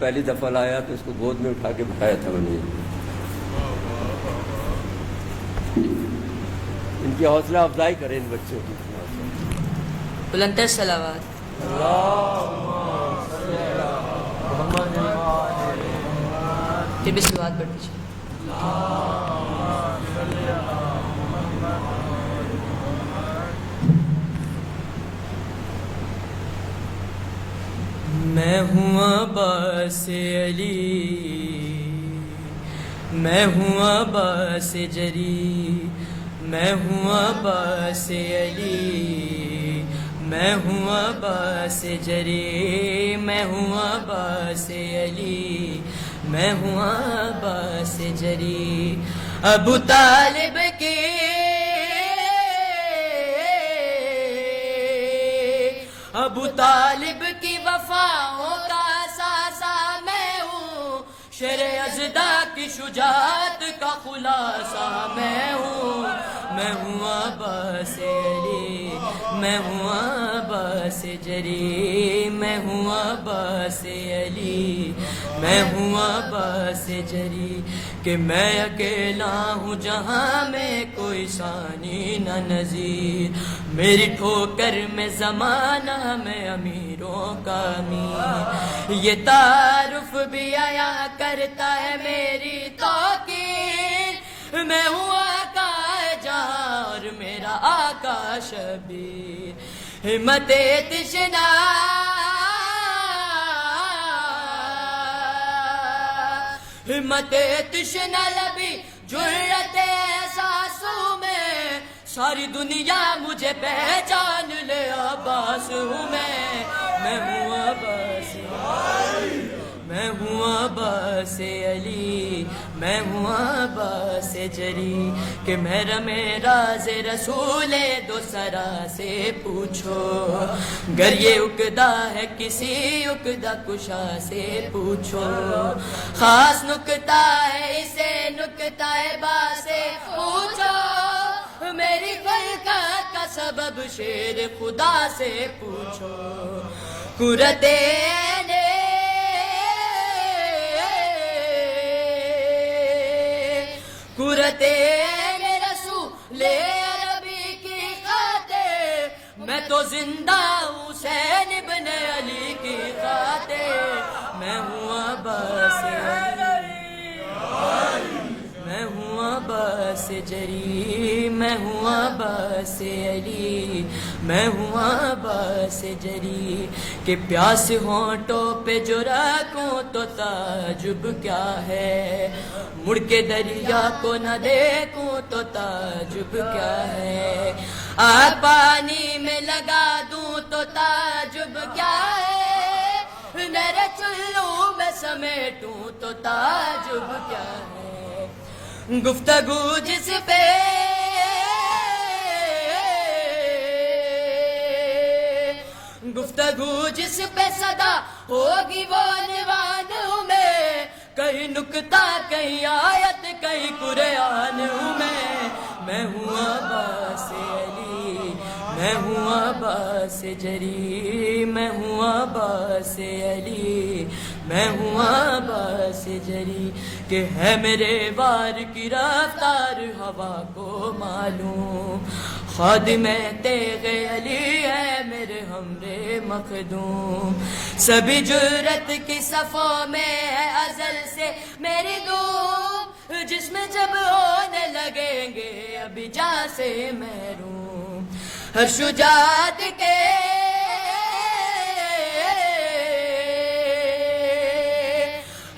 پہلی دفعہ لایا تو اس کو گود میں اٹھا کے بٹھایا تھا میں نے. ان کی حوصلہ افزائی کریں ان بچوں کی. بلندر صلوات. پھر بھی صلوات پڑھ دیجیے. میں ہوں عباس علی، میں ہوں عباس جری، میں ہوں عباس علی، میں ہوں عباس جری، میں ہوں عباس علی، میں ہوں عباس جری. ابو طالب کی ابو طالب کی وفاؤں کا ساسا میں ہوں، شیر ازدا کی شجاعت کا خلاصہ میں ہوں. میں ہوں عباس علی، میں ہوں عباس جری، میں ہوں عباس علی، میں ہوں عباس جری. کہ میں اکیلا ہوں جہاں میں کوئی ثانی نہ نظیر، میری ٹھوکر میں زمانہ میں امیروں کا امیر. یہ تعارف بھی آیا کرتا ہے میری توقیر، میں ہوں آقا جہاں اور میرا آقا شبیر. ہمت تشنا ہمت تشنا لبی جرت احساسوں میں، ساری دنیا مجھے پہچان لے عباس ہوں میں ہوں عباس علی، میں ہوں عباس علی، میں ہوں عباس جری. کہ میرا رسول دو سرا سے پوچھو، گر یہ عقدہ ہے کسی عقدہ کشا سے پوچھو. خاص نکتہ ہے اسے نکتہ با سے پوچھو، میری خلقت کا سبب شیر خدا سے پوچھو. قرۃ قرۃ رسول عربی کی خاطر، میں تو زندہ حسین ابن علی کی خاطر. میں ہوں عباس علی، میں ہوں عباس جری، میں ہوں عباس علی، میں ہوں عباس جری. کہ پیاس ہونٹوں پہ جو رکھوں تو تعجب کیا ہے، مڑ کے دریا کو نہ دیکھوں تو تعجب کیا ہے. آگ پانی میں لگا دوں تو تعجب کیا ہے، میرے چلوں میں سمیٹوں تو تعجب کیا ہے. گفتگو جس پہ گفتگو جس پہ صدا ہوگی وہ عنوان ہوں میں، کہیں نکتہ کہیں آیت کہیں قرآن ہوں میں ہوں عباس علی، میں ہوں عباس جری، میں ہوں عباس علی، میں ہوں عباس جری. کہ ہے میرے وار کی رفتار ہوا کو معلوم، خادم تیغ علی ہے میرے ہمرے مخدوم. سبھی جرت کی صفوں میں ہے ازل سے میری دھوم، جس میں جب ہونے لگیں گے ابھی جا سے محروم. ہر شجاعت کے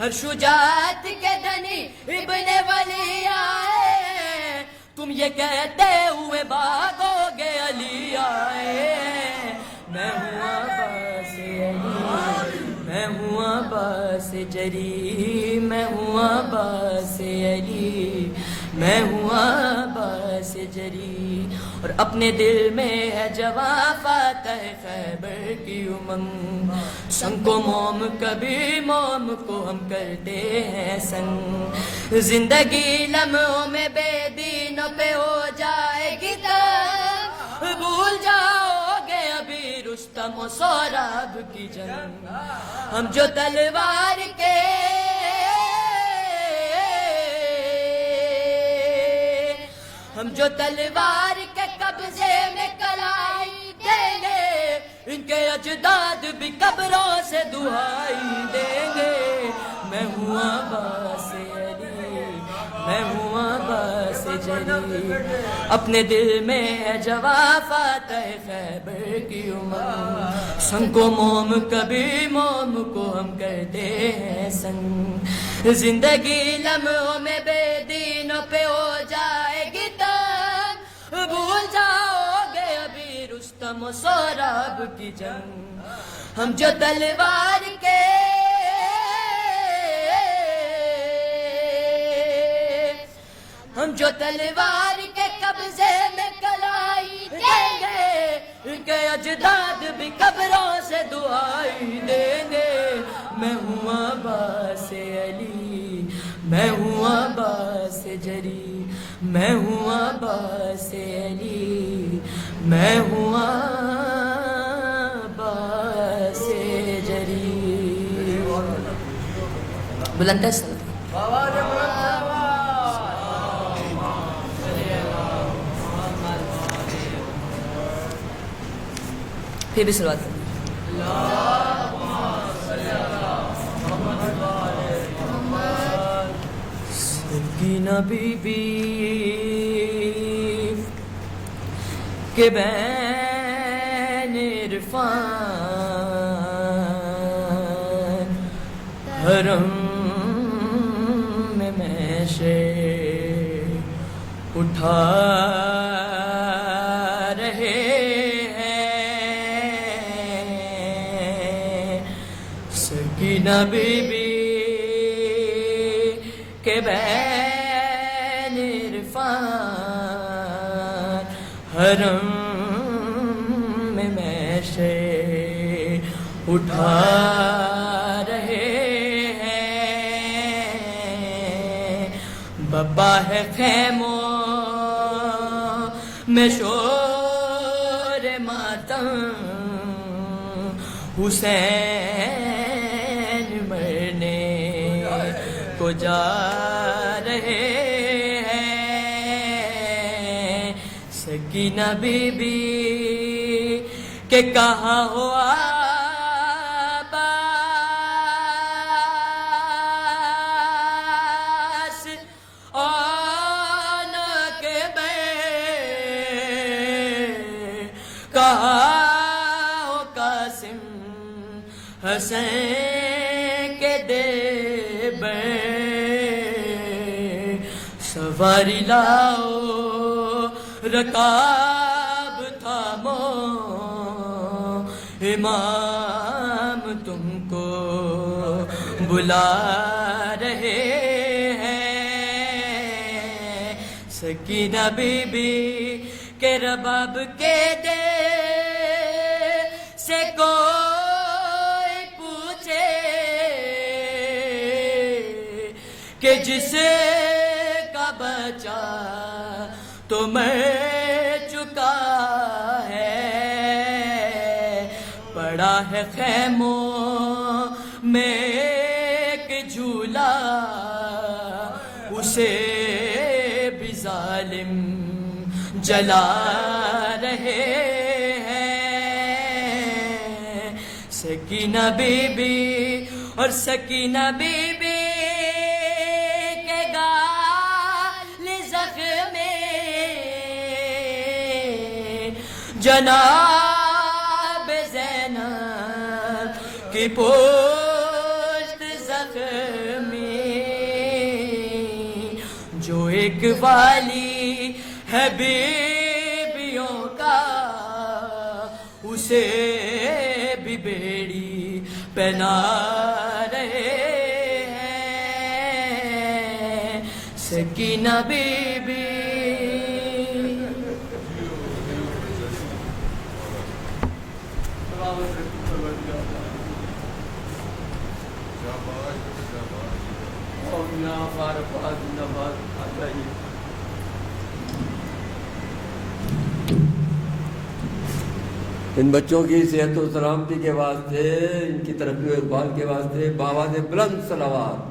ہر شجاعت کے دھنی ابن ولی آئے، تم یہ کہتے ہوئے بھاگو گے علی آئے. میں ہوں عباس علی، میں ہوں عباس جری، میں ہوں عباس علی، میں ہوں عباس جری. اور اپنے دل میں ہے جواں فاتح خیبر کی امنگ، سنگ کو موم کبھی موم کو ہم کرتے ہیں سنگ. زندگی لمحوں میں بے دینوں پہ ہو جائے گی تب، بھول جاؤ گے ابھی رستم و سوراب کی جنگ. ہم جو تلوار جو تلوار کے قبضے میں کلائی دیں گے ان کے اجداد بھی قبروں سے دعائی دیں گے میں ہوں عباس علی میں ہوں عباس جلی اپنے دل میں ہے جواب فاتح خیبر کی امنگ سنگ کو موم کبھی موم کو ہم کرتے ہیں سنگ زندگی لمحوں میں بے دینوں پہ ہو جائے گی تنگ بھول جاؤ گے ابھی رستم و سوراب کی جنگ ہم جو تلوار کے قبضے میں کلائی دیں گے ان کے اجداد بھی قبروں سے دعائی دیں گے میں ہوں عباس علی میں ہوں عباس جری میں ہوں عباس علی میں ہوں عباس جری بلند ہے پھر بھی شروعات سکینہ بی بی کے بین عرفان حرم میں میشے اٹھا سکینہ بی بی کے بین عرفان حرم میں میشے اٹھا رہے ہیں بابا ہے خیموں میں شور ماتم حسین کو جا رہے ہیں سکینہ بی بی کہ کہاں ہوا عباس آن کے بے کہاں ہو قاسم حسین کے دے سواری لاؤ رکاب تھامو امام تم کو بلا رہے ہیں سکینہ بی بی کے رباب کے دے سے کوئی پوچھے کہ جسے بچا تو مر چکا ہے پڑا ہے خیموں میں ایک جھولا اسے بھی ظالم جلا رہے ہیں سکینہ بی بی اور سکینہ بی بی جناب زینب کی پشت زخمی جو ایک والی ہے بیبیوں کا اسے بھی بیڑی پہنا رہے ہیں سکینہ بی بی ان بچوں کی صحت و سلامتی کے واسطے ان کی ترقی و اقبال کے واسطے بآواز بلند صلوات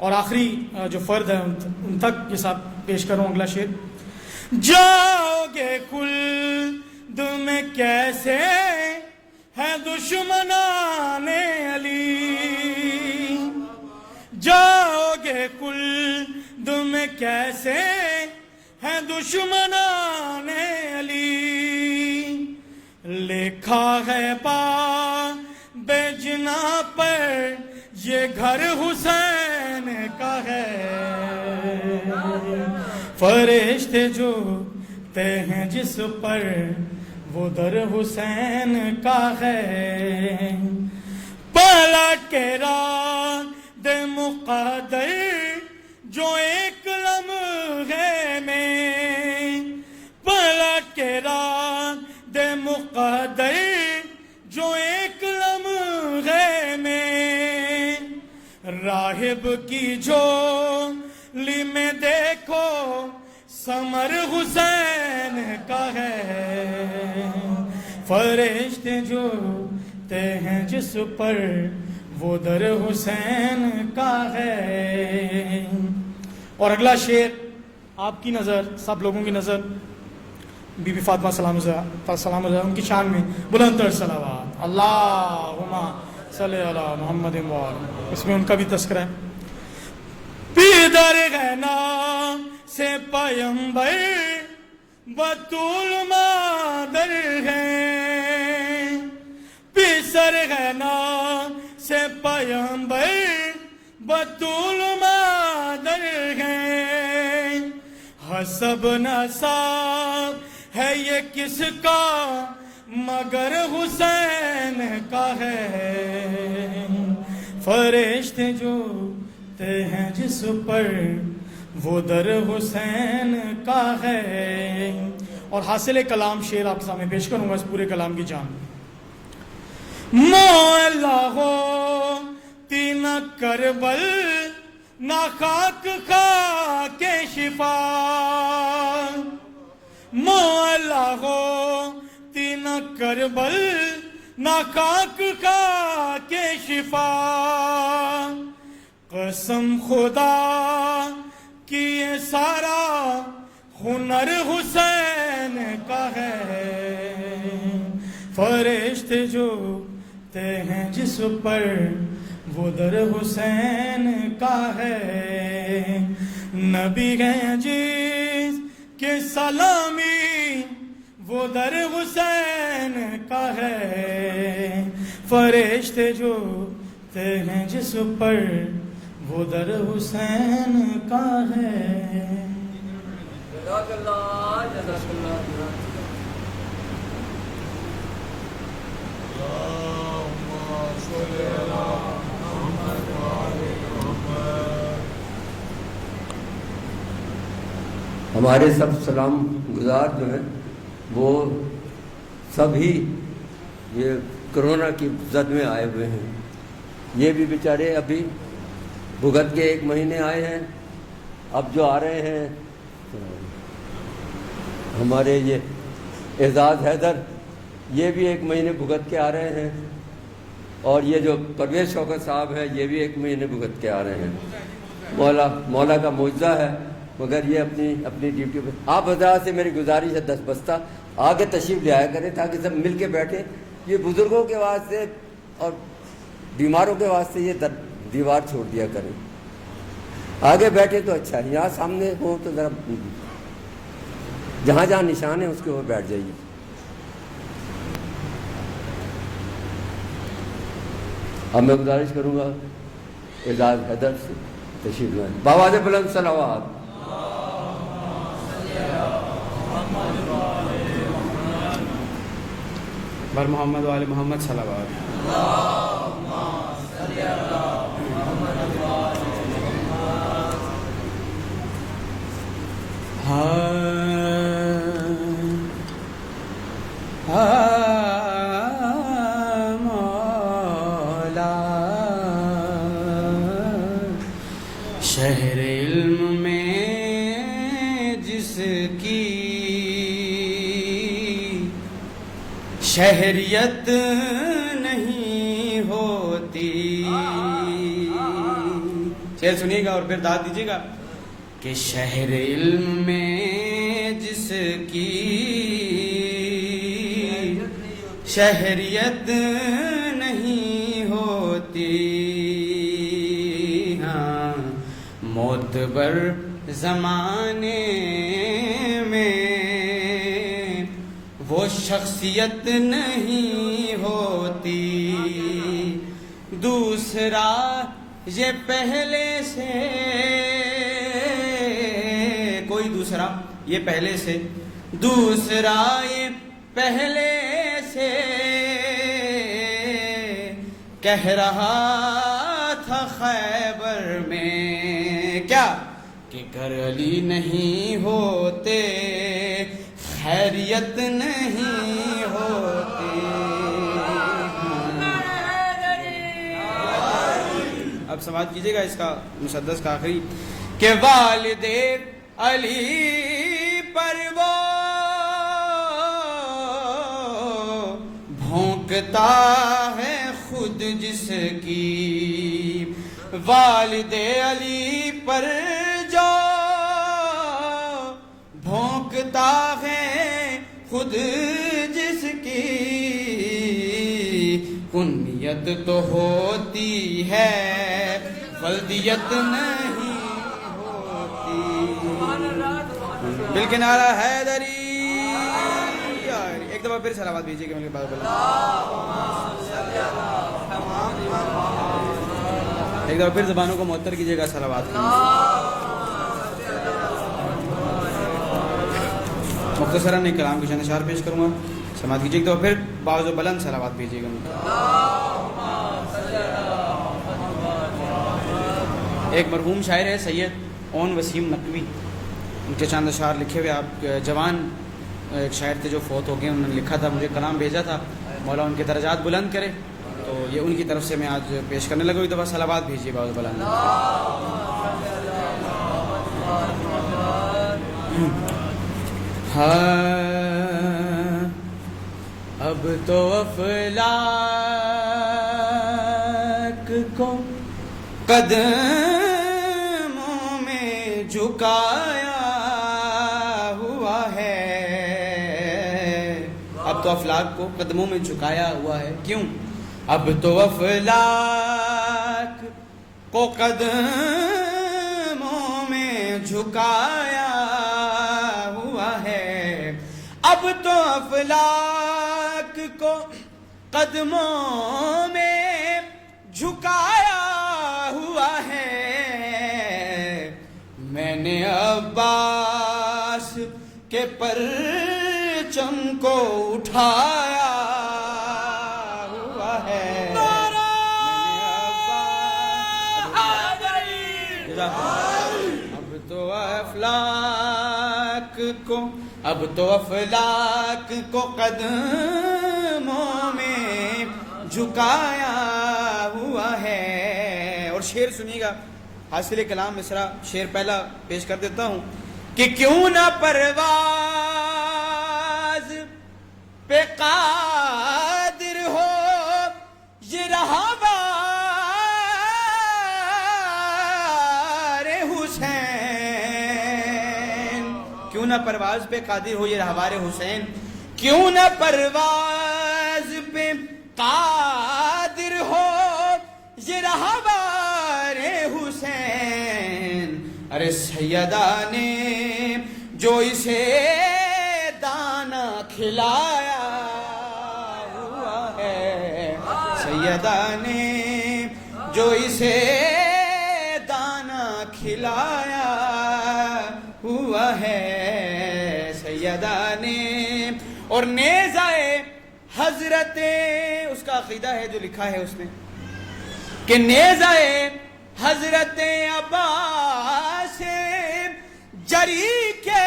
اور آخری جو فرد ہے ان تک یہ ساتھ پیش کروں اگلا شعر. جاؤ گے خلد میں کیسے ہے دشمنان علی، جاؤ گے خلد میں کیسے ہے دشمنان علی، لکھا ہے باب جنا پر یہ گھر حسین کا ہے، فرشتے جو تے ہیں جس پر وہ در حسین کا ہے، پلٹ کے راہ دے مقدر جو ایک لمحے میں، پلٹ کے راہ دے مقدر جو ایک لمحے میں، راہب کی جھولی میں دیکھو ثمر حسین کا ہے، فرشتے جو تے ہیں جس پر وہ در حسین کا ہے. اور اگلا شعر آپ کی نظر، سب لوگوں کی نظر بی بی فاطمہ سلام اللہ ان کی شان میں بلند تر صلوات اللہم صلی علی محمد وآلہ، اس میں ان کا بھی تذکرہ ہے. پیدر غنا سے پیمبر بطول مادر ہے، پیسر غنا سے پیمبر بطول مادر ہے، حسب نسب ہے یہ کس کا مگر حسین کا ہے، فرشتے جو تے ہیں جس پر وہ در حسین کا ہے. اور حاصل کلام شعر آپ کے سامنے پیش کروں گا اس پورے کلام کی جان. مولا ہو تین کربل نہ خاک خاک شفا، مولا ہو تین کربل نہ خاک خاک شفا، قسم خدا کی یہ سارا ہنر حسین کا ہے، فرشتے جو تے ہیں جس پر وہ در حسین کا ہے، نبی ہیں جس کے سلامی وہ در حسین کا ہے، فرشتے جو تے ہیں جس پر وہ در حسین کا ہے. جزاک اللہ جزاک اللہ. ہمارے سب سلام گزار جو ہیں وہ سب ہی یہ کرونا کی زد میں آئے ہوئے ہیں. یہ بھی بیچارے ابھی بھگت کے 1 مہینے آئے ہیں. اب جو آ رہے ہیں ہمارے یہ اعزاز حیدر، یہ بھی 1 مہینے بھگت کے آ رہے ہیں، اور یہ جو پرویز شوکت صاحب ہیں یہ بھی 1 مہینے بھگت کے آ رہے ہیں. مولا کا معجزہ ہے، مگر یہ اپنی ڈیوٹی پہ. آپ حضرات سے میری گزارش ہے 10 بستہ آگے تشریف لے آیا کریں تاکہ سب مل کے بیٹھیں. یہ بزرگوں کے واسطے اور بیماروں کے واسطے یہ دیوار چھوڑ دیا کریں، آگے بیٹھے تو اچھا ہے. یہاں سامنے ہو تو ذرا جہاں جہاں نشان ہے اس کے اوپر بیٹھ جائیے. اب میں گزارش کروں گا اعزاز حیدر سے تشریف لائیں. بآواز بلند صلوات. بر محمد و آل محمد صلوات. مولا شہر علم میں جس کی شہریت نہیں ہوتی، شعر سنیے گا اور پھر داد دیجیے گا کہ شہر علم میں جس کی شہریت نہیں ہوتی، ہاں معتبر زمانے میں وہ شخصیت نہیں ہوتی. دوسرا یہ پہلے سے، کوئی دوسرا یہ پہلے سے، دوسرا یہ پہلے سے کہہ رہا تھا خیبر میں کیا کہ گر علی نہیں ہوتے خیریت نہیں ہوتی. اب سماعت کیجیے گا اس کا مسدس کا آخری کہ والد علی پر وہ بھونکتا ہے خود جس کی، والد علی پر جو بھونکتا ہے خود جس کی، کنیت تو ہوتی ہے فلدیت نہیں ہوتی. بالکنارہ حیدری. ایک دفعہ پھر صلوات بھیجیے گا میرے بعد بولا. ایک دفعہ پھر زبانوں کو معطر کیجیے گا صلوات کی. مختصراً ایک کلام کی چند اشعار پیش کروں گا، سماعت کیجیے. ایک دفعہ پھر باعث و بلند صلوات بھیجیے گا. ایک مرحوم شاعر ہے سید اون وسیم نقوی، ان کے چند اشعار لکھے ہوئے. آپ جوان ایک شاعر تھے جو فوت ہو گئے، انہوں نے لکھا تھا، مجھے کلام بھیجا تھا، مولا ان کے درجات بلند کرے. تو یہ ان کی طرف سے میں آج پیش کرنے لگا. ایک دفعہ صلوات بھیجیے باعث و بلند. ہاں اب تو افلاک کو قدموں میں جھکایا ہوا ہے. اب تو افلاک کو قدموں میں جھکایا ہوا ہے. کیوں؟ اب تو افلاک کو قدموں میں جھکایا ہوا ہے. اب تو افلاک کو قدموں میں جھکایا ہوا ہے. میں نے عباس کے پرچم کو اٹھایا ہوا ہے. اب تو افلاک کو قدموں میں جھکایا ہوا ہے. اور شعر سنیے گا، حاصل کلام مصرع شعر پہلا پیش کر دیتا ہوں کہ کیوں نہ پرواز پہ قادر ہو یہ رہوار حسین. کیوں نہ پرواز پہ قادر ہو یہ رہوار حسین. کیوں نہ پرواز پہ قادر ہو یہ رہوار حسین. ارے سیدہ نے جو اسے دانا کھلایا ہوا ہے، سیدہ نے جو اسے دانا کھلایا ہوا ہے. سیدہ نے اور نیزائے حضرت، اس کا عقیدہ ہے جو لکھا ہے اس نے کہ نیزائے حضرت عباس جری کے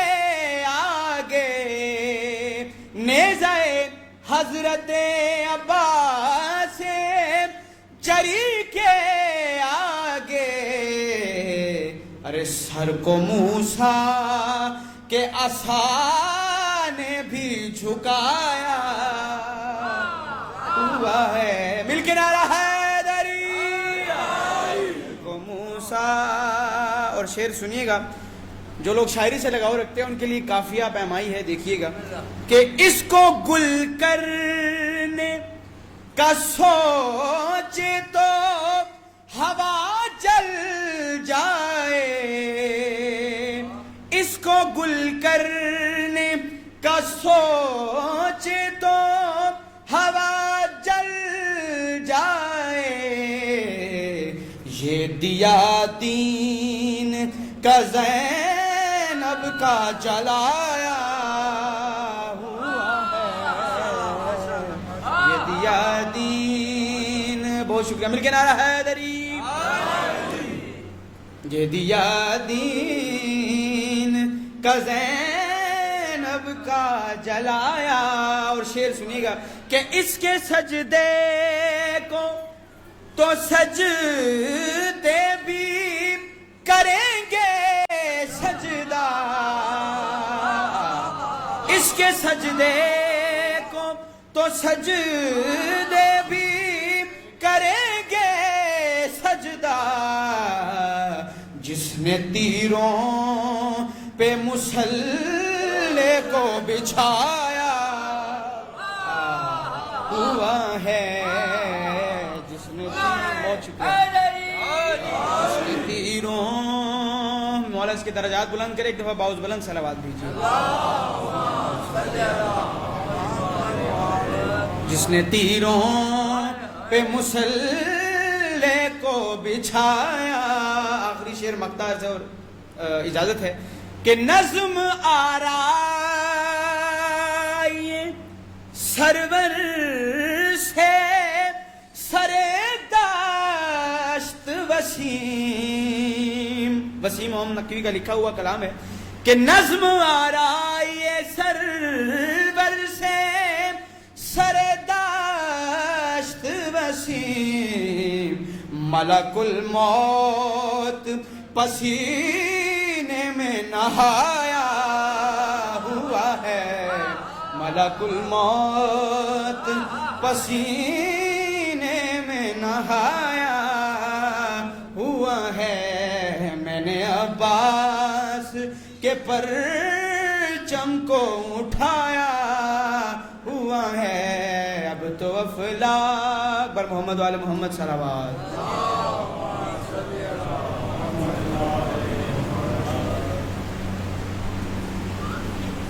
آگے، نیزائے حضرت عباس جری کے آگے. ارے سر کو موسیٰ کے عصا نے بھی جھکایا ہوا ہے. مل کے نعرہ حیدری کو موسیٰ شعر سنیے گا. جو لوگ شاعری سے لگاؤ رکھتے ہیں ان کے لیے قافیہ پیمائی ہے, دیکھیے گا کہ اس کو گل کرنے کا سوچے تو ہوا جل جائے, اس کو گل کرنے کا سوچے تو ہوا جل جائے, یہ دیا دین کا زینب کا جلایا ہوا ہے, یہ دیا دین, بہت شکریہ, مل کے نعرہ حیدری, یہ دیا دین کا زینب کا جلایا. اور شعر سنیے گا کہ اس کے سجدے کو تو سجدے بھی کریں گے سجدہ, اس کے سجدے کو تو سجدے بھی کریں گے سجدہ, جس نے تیروں پہ مسلح کو بچھایا ہوا ہے, جس نے بہت شکریہ, جس نے تیروں, مولا اس کے درجات بلند کرے, ایک دفعہ باؤز بلند صلوات دیجیے, جس نے تیروں پہ مسلح کو بچھایا. آخری شعر مقطع سے اور اجازت ہے کہ نظم آرائے سرور سے سرے داشت وسیم, وسیم محمد نقوی کا لکھا ہوا کلام ہے کہ نظم آرائے سرور سے سرے داشت وسیم, ملک الموت پسینے میں نہایا ہوا ہے, ملک الموت پسینے میں نہایا ہوا ہے, میں نے عباس کے پرچم کو اٹھایا ہوا ہے, اب تو افلاک بر محمد وآل محمد صلوات.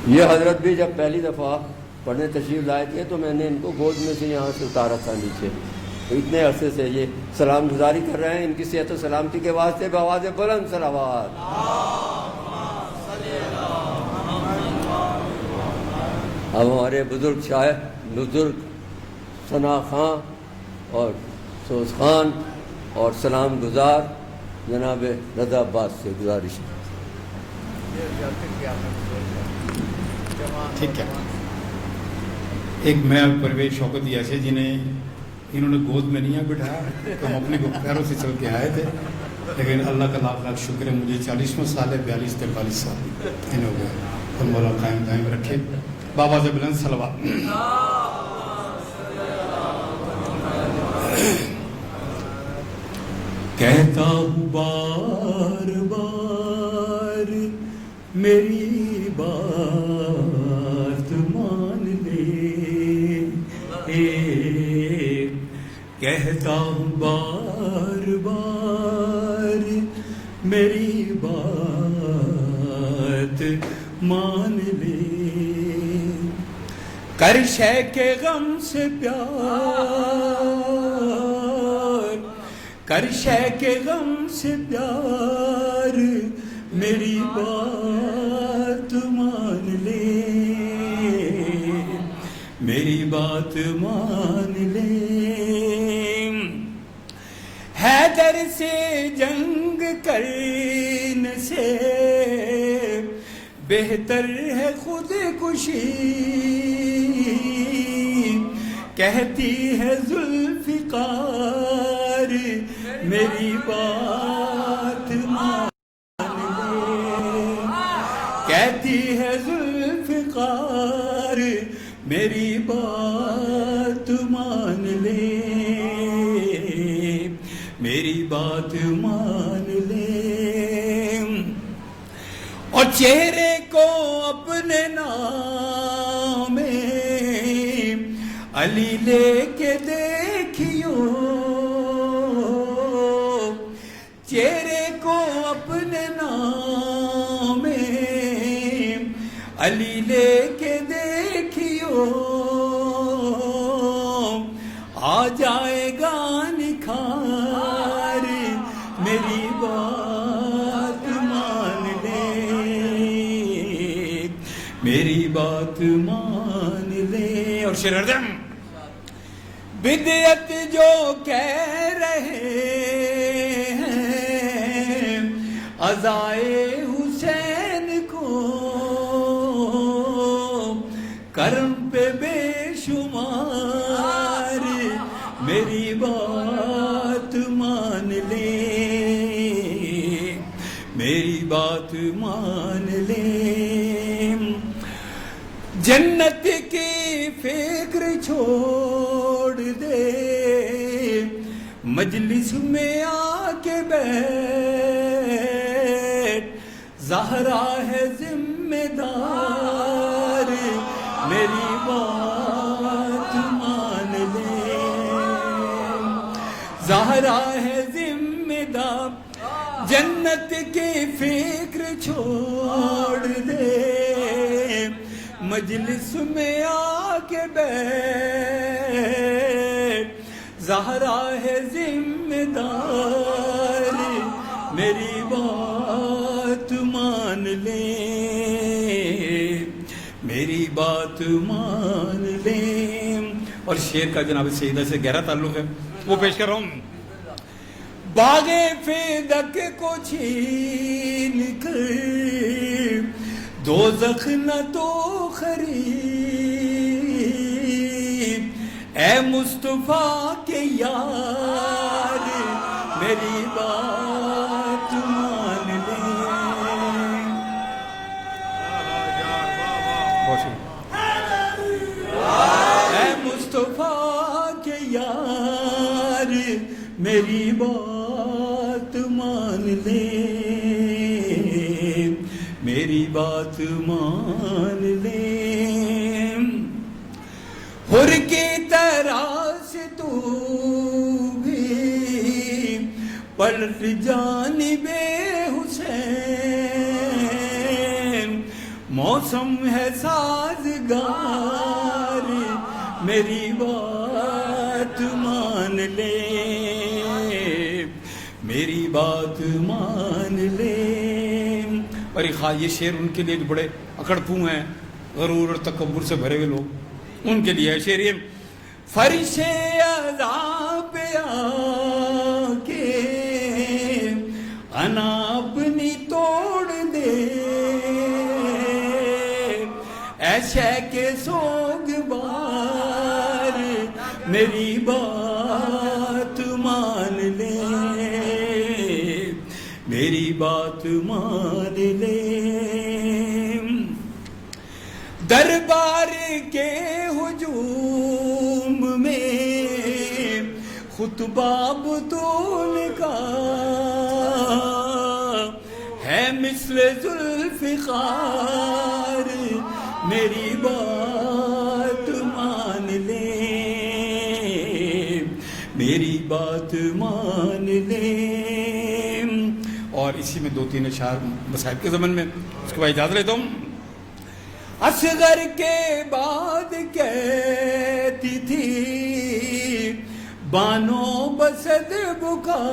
یہ حضرت بھی جب پہلی دفعہ پڑھنے تشریف لائے تھے تو میں نے ان کو گود میں سے یہاں سے اتارا تھا نیچے, تو اتنے عرصے سے یہ سلام گزاری کر رہے ہیں, ان کی صحت و سلامتی کے واسطے بآواز بلند صلوات. اب ہمارے بزرگ شاعر, بزرگ ثنا خان اور سوز خان اور سلام گزار جناب رضا عباس سے گزارش ہے. ٹھیک ہے, ایک میں پرویز شوکت ایسے جنہیں انہوں نے گود میں نہیں بٹھایا, تو ہم اپنے پیروں سے چل کے آئے تھے, لیکن اللہ کا لاکھ لاکھ شکر ہے, مجھے 40واں سال ہے, 42-43 سال ان ہو گئے, اور مولا قائم دائم رکھے. بابا سے بلند صلوات. کہتا ہوں بار بار میری بات مان لے, کہتا ہوں بار بار میری بات مان لے, کر شے کے غم سے پیار, کر شے کے غم سے پیار, میری بات مان لے, میری بات مان لے. حیدر سے جنگ کرنے سے بہتر ہے خود کشی, کہتی ہے ذوالفقار میری بات مان لے, کہتی ہے ذوالفقار میری بات مان لے, میری بات مان لے. چہرے کو اپنے نام علی لے کے دیکھیو، چہرے کو اپنے نام علی لے کے دیکھیو، آ جائے گا نکھار، میری بات مان لے، میری بات مان لے۔ اور شعر اردم، بدعت جو کہہ رہے ہیں عزائے حسین کو، کرم پہ بے شمار، میری بات مان لے، میری بات مان لے۔ جنت کی فکر چھوڑ دے، مجلس میں آ کے بیٹھ، زہرا ہے ذمہ دار، میری بات مان لے، زہرا ہے ذمہ دار۔ جنت کی فکر چھوڑ دے، مجلس میں آ کے بیٹھ، زہرا ہے ذمہ دار، میری بات مان لے، میری بات مان لے۔ اور شعر کا جناب سیدہ سے گہرا تعلق ہے، وہ پیش کر رہا ہوں۔ باغ فیدق کو چھین کر دوزخ نہ تو خرید، اے مصطفیٰ کے یار، میری بات مان لے۔ اے مصطفیٰ کے یار، میری بات مان لے، میری بات مان لے۔ حر کی طرح سے تو بھی پلٹ جانب حسین، موسم ہے سازگار، میری بات مان لے، میری بات مان لے۔ اور یہ شعر ان کے لیے جو بڑے اکڑ پوں ہیں، غرور اور تکبر سے بھرے ہوئے لوگ، ان کے لیے ہے شعر یہ۔ فرش عذاب پہ آ کے انا اپنی توڑ دے، ایسے کے سوگوار، میری بات مان لے، میری بات مان لے۔ دربار کے ہجوم میں خطبہ بطول کا ہے مثل ذوالفقار، میری بات مان لے، میری بات مان لے۔ اور اسی میں دو تین اشعار مصائب کے زمن میں، اس کے بعد اجازت لیتا ہوں۔ اصغر کے بعد کہتی تھی بانو بسد بکا،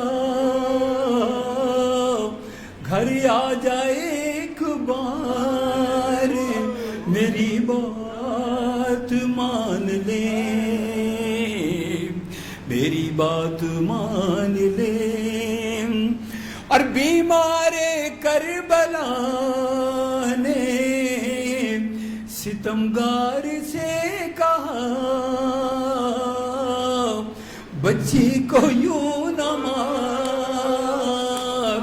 گھر آ جائے ایک بار، میری بات مان لے، میری بات مان لے۔ اور بیمار کربلا نے ستمگار سے کہا، بچی کو یوں نہ مار،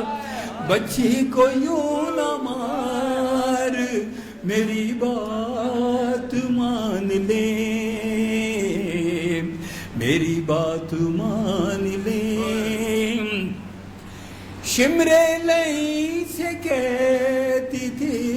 بچی کو یوں نہ مار، میری بات مان لے، میری بات مان لے۔ شمر لئی سے کہتی تھی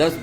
10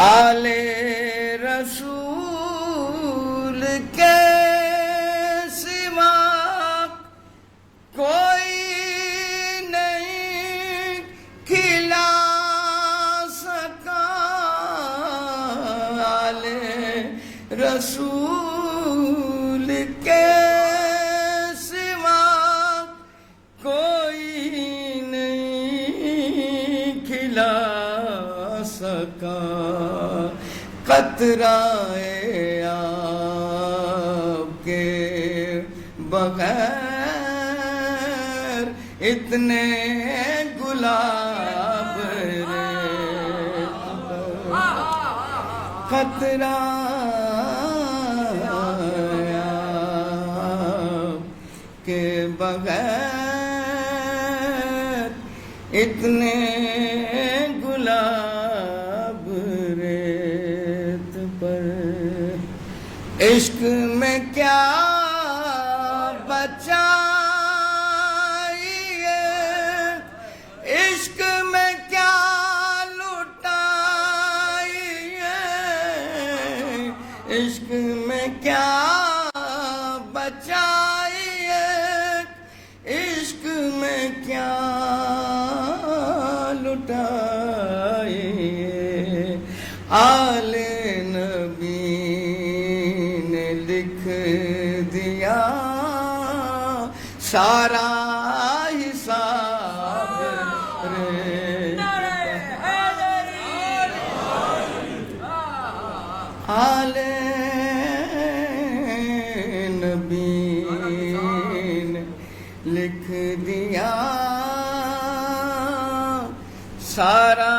آلے رسول کے سوا کوئی نہیں کھلا سکا، آلے رسول کے سوا کوئی نہیں کھلا سکا، قطرہ آب کے بغیر اتنے گلاب ریت پر، قطرہ آب کے بغیر اتنے گلاب ریت پر، عشق میں کیا بچائیے، عشق میں کیا لٹائیے، عشق میں کیا بچائیے، عشق میں کیا لٹائیے، آل نبی نے لکھ دیا سارا حساب ریت پر، آل نبی نے لکھ دیا سارا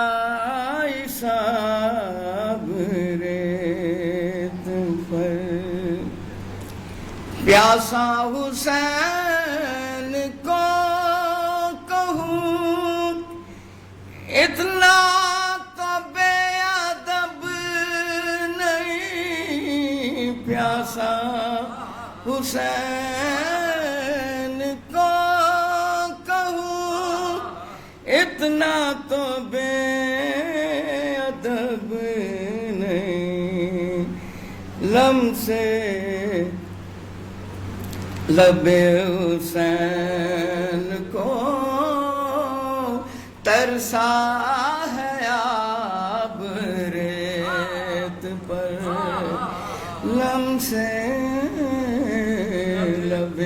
حساب ریت پر، پیاسا حسین کو کہوں اتنا تو بے ادب نہیں، پیاسا حسین کو کہوں اتنا تو بے ادب نہیں، لمسے لب حسین کو ترسا ہے آب ریت پر، لمسے لب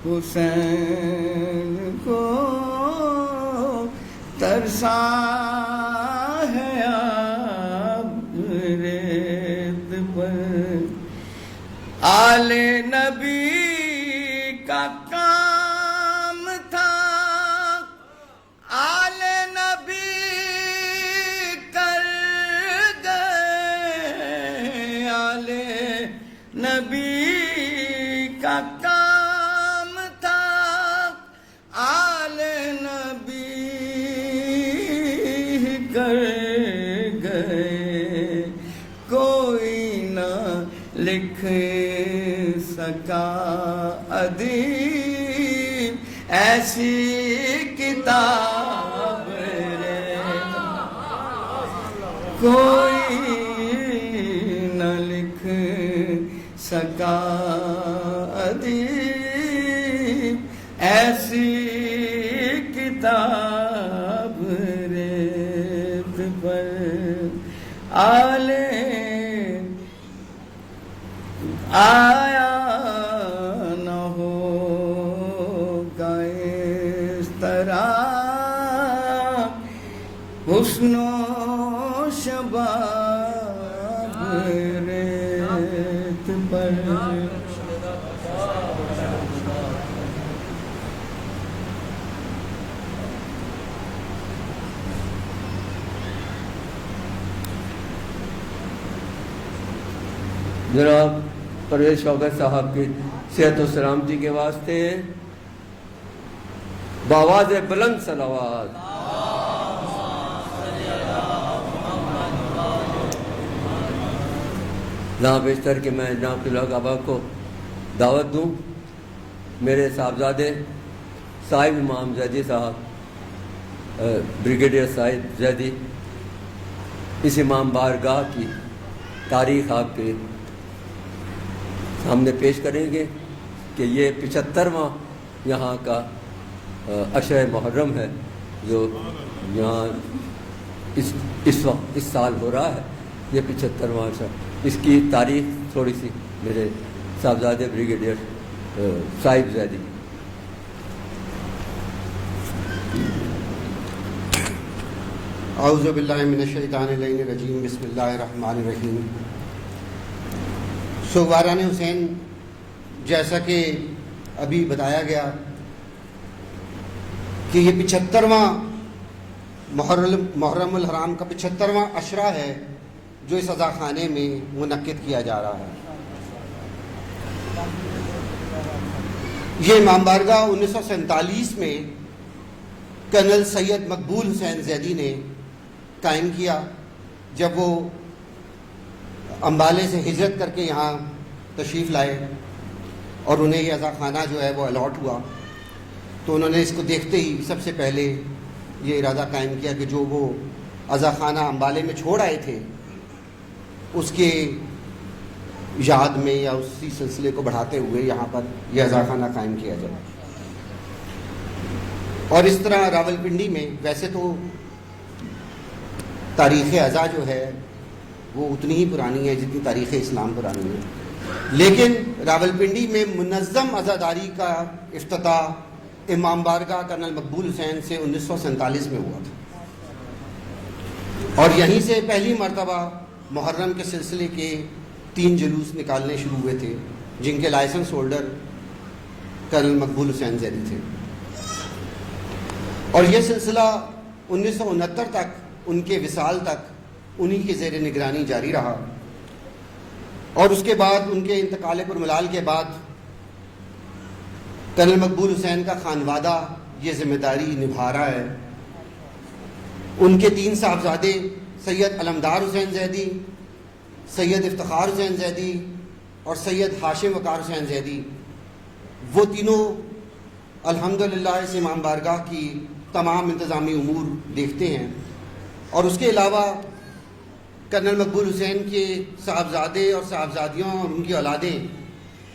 حسین کو ترسا ہے آب ریت پر، آل نبی کا کام تھا، آل نبی کر گئے، آل نبی کا کام تھا، آل نبی کر گئے، کوئی نہ لکھ سکا ادیب ایسی کتاب ریت، کوئی نہ لکھ سکا ادیب ایسی کتاب ریت پر، آیا نہ ہوگا اس طرح حسن و شباب ریت پر، جناب پرویز شوکت صاحب کی صحت و سلامتی کے واسطے بآواز بلند صلوات۔ جہاں بیشتر کہ میں جناب طلعہ کعبہ کو دعوت دوں، میرے صاحبزادے صاحب امام زیدی صاحب، بریگیڈیئر صاحب زیدی اس امام بارگاہ کی تاریخ آپ کے سامنے پیش کریں گے کہ یہ 75واں یہاں کا عشرہ محرم ہے جو یہاں اس وقت اس سال ہو رہا ہے، یہ 75واں عشرہ۔ اس کی تاریخ تھوڑی سی میرے صاحبزادے بریگیڈیئر صاحب زیدی۔ اعوذ باللہ من الشیطان الرجیم، بسم اللہ الرحمن الرحیم۔ سوگواران حسین، جیسا کہ ابھی بتایا گیا کہ یہ 75واں محرم الحرام کا 75واں عشرہ ہے جو اس عزا خانے میں منعقد کیا جا رہا ہے۔ یہ امام بارگاہ 1947 میں کرنل سید مقبول حسین زیدی نے قائم کیا جب وہ امبالے سے ہجرت کر کے یہاں تشریف لائے اور انہیں یہ عزا خانہ جو ہے وہ الاٹ ہوا، تو انہوں نے اس کو دیکھتے ہی سب سے پہلے یہ ارادہ قائم کیا کہ جو وہ عزا خانہ امبالے میں چھوڑ آئے تھے اس کے یاد میں یا اسی سلسلے کو بڑھاتے ہوئے یہاں پر یہ عزا خانہ قائم کیا جائے۔ اور اس طرح راولپنڈی میں ویسے تو تاریخ عزا جو ہے وہ اتنی ہی پرانی ہے جتنی تاریخ اسلام پرانی ہے، لیکن راولپنڈی میں منظم عزاداری کا افتتاح امام بارگاہ کرنل مقبول حسین سے 1947 میں ہوا تھا، اور یہیں سے پہلی مرتبہ محرم کے سلسلے کے 3 جلوس نکالنے شروع ہوئے تھے جن کے لائسنس ہولڈر کرنل مقبول حسین زیدی تھے، اور یہ سلسلہ 1969 تک ان کے وصال تک انہی کے زیر نگرانی جاری رہا، اور اس کے بعد ان کے انتقال پر ملال کے بعد کرنل مقبول حسین کا خانوادہ یہ ذمہ داری نبھا رہا ہے۔ ان کے 3 صاحبزادے سید علمدار حسین زیدی، سید افتخار حسین زیدی اور سید ہاشم وقار حسین زیدی، وہ تینوں الحمدللہ اس امام بارگاہ کی تمام انتظامی امور دیکھتے ہیں، اور اس کے علاوہ کرنل مقبول حسین کے صاحبزادے اور صاحبزادیوں اور ان کی اولادیں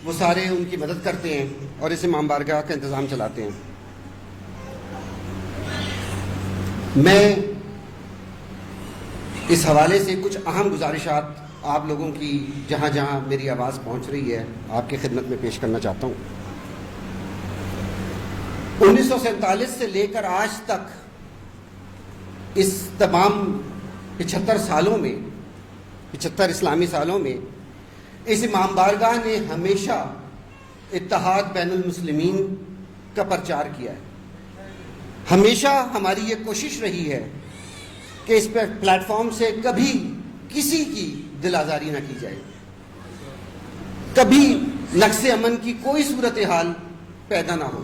وہ سارے ان کی مدد کرتے ہیں اور اس امام بارگاہ کا انتظام چلاتے ہیں۔ میں اس حوالے سے کچھ اہم گزارشات آپ لوگوں کی جہاں جہاں میری آواز پہنچ رہی ہے آپ کی خدمت میں پیش کرنا چاہتا ہوں۔ 1947 سے لے کر آج تک اس تمام 75 سالوں میں 75 اسلامی سالوں میں اس امام بارگاہ نے ہمیشہ اتحاد بین المسلمین کا پرچار کیا ہے۔ ہمیشہ ہماری یہ کوشش رہی ہے کہ اس پلیٹ فارم سے کبھی کسی کی دل آزاری نہ کی جائے، کبھی نقص امن کی کوئی صورتحال پیدا نہ ہو،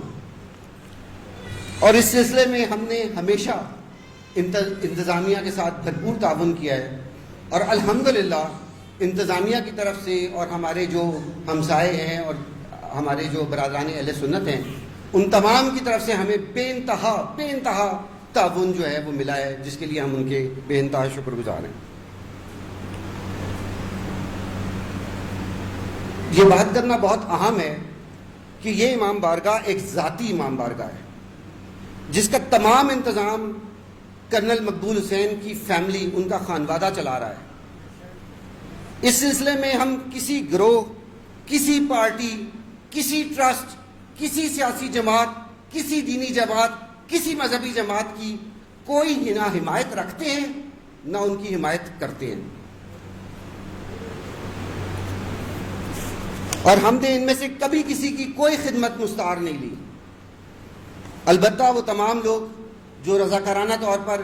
اور اس سلسلے میں ہم نے ہمیشہ انتظامیہ کے ساتھ بھرپور تعاون کیا ہے، اور الحمدللہ انتظامیہ کی طرف سے اور ہمارے جو ہمسائے ہیں اور ہمارے جو برادران اہل سنت ہیں ان تمام کی طرف سے ہمیں بے انتہا تعاون جو ہے وہ ملا ہے، جس کے لیے ہم ان کے بے انتہا شکر گزار ہیں۔ یہ بات کرنا بہت اہم ہے کہ یہ امام بارگاہ ایک ذاتی امام بارگاہ ہے جس کا تمام انتظام کرنل مقبول حسین کی فیملی، ان کا خانوادہ چلا رہا ہے۔ اس سلسلے میں ہم کسی گروہ، کسی پارٹی، کسی ٹرسٹ، کسی سیاسی جماعت، کسی دینی جماعت، کسی مذہبی جماعت کی کوئی نہ حمایت رکھتے ہیں نہ ان کی حمایت کرتے ہیں، اور ہم نے ان میں سے کبھی کسی کی کوئی خدمت مستعار نہیں لی۔ البتہ وہ تمام لوگ جو رضاکارانہ طور پر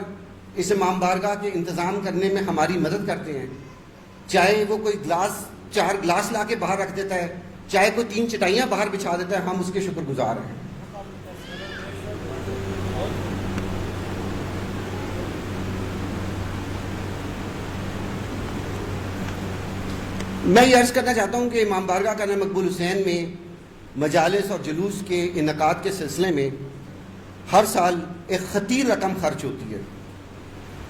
اس امام بارگاہ کے انتظام کرنے میں ہماری مدد کرتے ہیں، چاہے وہ کوئی 4 گلاس لا کے باہر رکھ دیتا ہے، چاہے کوئی 3 چٹائیاں باہر بچھا دیتا ہے، ہم اس کے شکر گزار ہیں۔ میں یہ عرض کرنا چاہتا ہوں کہ امام بارگاہ کرنل مقبول حسین میں مجالس اور جلوس کے انعقاد کے سلسلے میں ہر سال ایک خطیر رقم خرچ ہوتی ہے،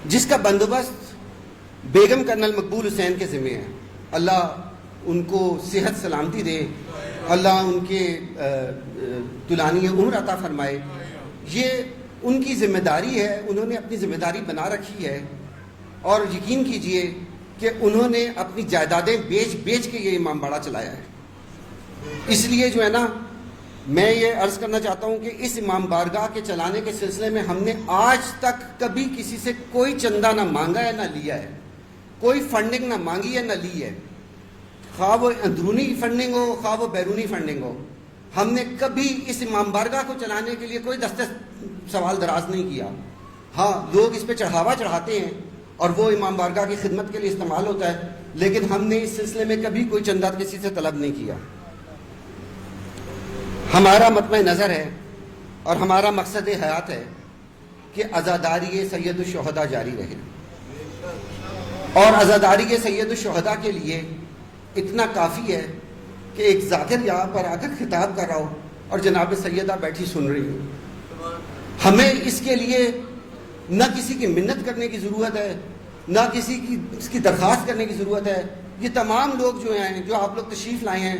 جس کا بندوبست بیگم کرنل مقبول حسین کے ذمہ ہے. اللہ ان کو صحت سلامتی دے, اللہ ان کے طولانی عمر عطا فرمائے. یہ ان کی ذمہ داری ہے, انہوں نے اپنی ذمہ داری بنا رکھی ہے, اور یقین کیجئے کہ انہوں نے اپنی جائیدادیں بیچ کے یہ امام باڑہ چلایا ہے. اس لیے جو ہے نا, میں یہ عرض کرنا چاہتا ہوں کہ اس امام بارگاہ کے چلانے کے سلسلے میں ہم نے آج تک کبھی کسی سے کوئی چندہ نہ مانگا ہے نہ لیا ہے, کوئی فنڈنگ نہ مانگی ہے نہ لی ہے, خواہ وہ اندرونی فنڈنگ ہو خواہ وہ بیرونی فنڈنگ ہو. ہم نے کبھی اس امام بارگاہ کو چلانے کے لیے کوئی دستے سوال دراز نہیں کیا. ہاں, لوگ اس پہ چڑھاوا چڑھاتے ہیں اور وہ امام بارگاہ کی خدمت کے لیے استعمال ہوتا ہے, لیکن ہم نے اس سلسلے میں کبھی کوئی چندہ کسی سے طلب نہیں کیا. ہمارا مطمع نظر ہے اور ہمارا مقصد حیات ہے کہ عزاداری سید الشہداء جاری رہے, اور عزاداری سید الشہداء کے لیے اتنا کافی ہے کہ ایک ذاکر یہاں پر آ کر خطاب کر رہا ہو اور جناب سیدہ بیٹھی سن رہی ہو. ہمیں اس کے لیے نہ کسی کی منت کرنے کی ضرورت ہے, نہ کسی کی اس کی درخواست کرنے کی ضرورت ہے. یہ تمام لوگ جو ہیں, جو آپ لوگ تشریف لائے ہیں,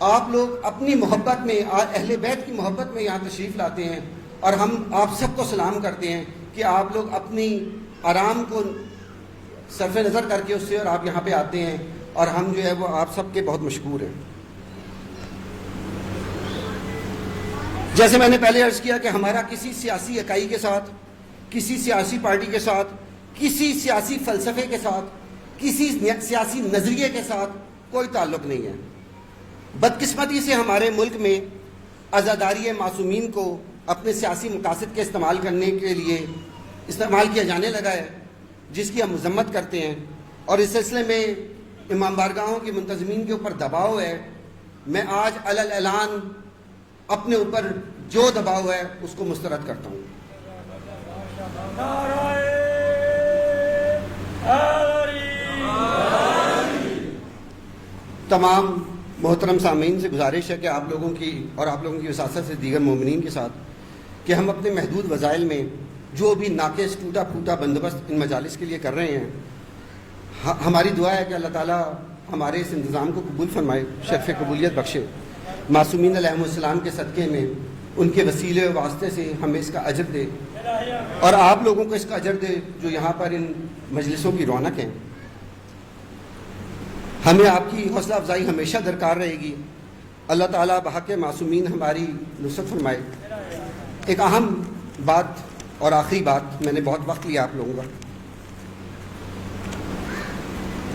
آپ لوگ اپنی محبت میں, اہل بیت کی محبت میں یہاں تشریف لاتے ہیں, اور ہم آپ سب کو سلام کرتے ہیں کہ آپ لوگ اپنی آرام کو صرف نظر کر کے اس سے اور آپ یہاں پہ آتے ہیں, اور ہم جو ہے وہ آپ سب کے بہت مشکور ہیں. جیسے میں نے پہلے عرض کیا کہ ہمارا کسی سیاسی اکائی کے ساتھ, کسی سیاسی پارٹی کے ساتھ, کسی سیاسی فلسفے کے ساتھ, کسی سیاسی نظریے کے ساتھ کوئی تعلق نہیں ہے. بدقسمتی سے ہمارے ملک میں عزاداری معصومین کو اپنے سیاسی مقاصد کے استعمال کرنے کے لیے استعمال کیا جانے لگا ہے, جس کی ہم مذمت کرتے ہیں, اور اس سلسلے میں امام بارگاہوں کے منتظمین کے اوپر دباؤ ہے. میں آج علی اعلان اپنے اوپر جو دباؤ ہے اس کو مسترد کرتا ہوں. تمام محترم سامعین سے گزارش ہے کہ آپ لوگوں کی اور آپ لوگوں کی وساطت سے دیگر مومنین کے ساتھ کہ ہم اپنے محدود وسائل میں جو بھی ناقص ٹوٹا پھوٹا بندوبست ان مجالس کے لیے کر رہے ہیں, ہماری دعا ہے کہ اللہ تعالیٰ ہمارے اس انتظام کو قبول فرمائے, شرف قبولیت بخشے. معصومین علیہ السلام کے صدقے میں ان کے وسیلے و واسطے سے ہمیں اس کا اجر دے, اور آپ لوگوں کو اس کا اجر دے جو یہاں پر ان مجلسوں کی رونق ہیں. ہمیں آپ کی حوصلہ افزائی ہمیشہ درکار رہے گی. اللہ تعالیٰ بحق معصومین ہماری نصرت فرمائے. ایک اہم بات اور آخری بات, میں نے بہت وقت لیا آپ لوگوں کا.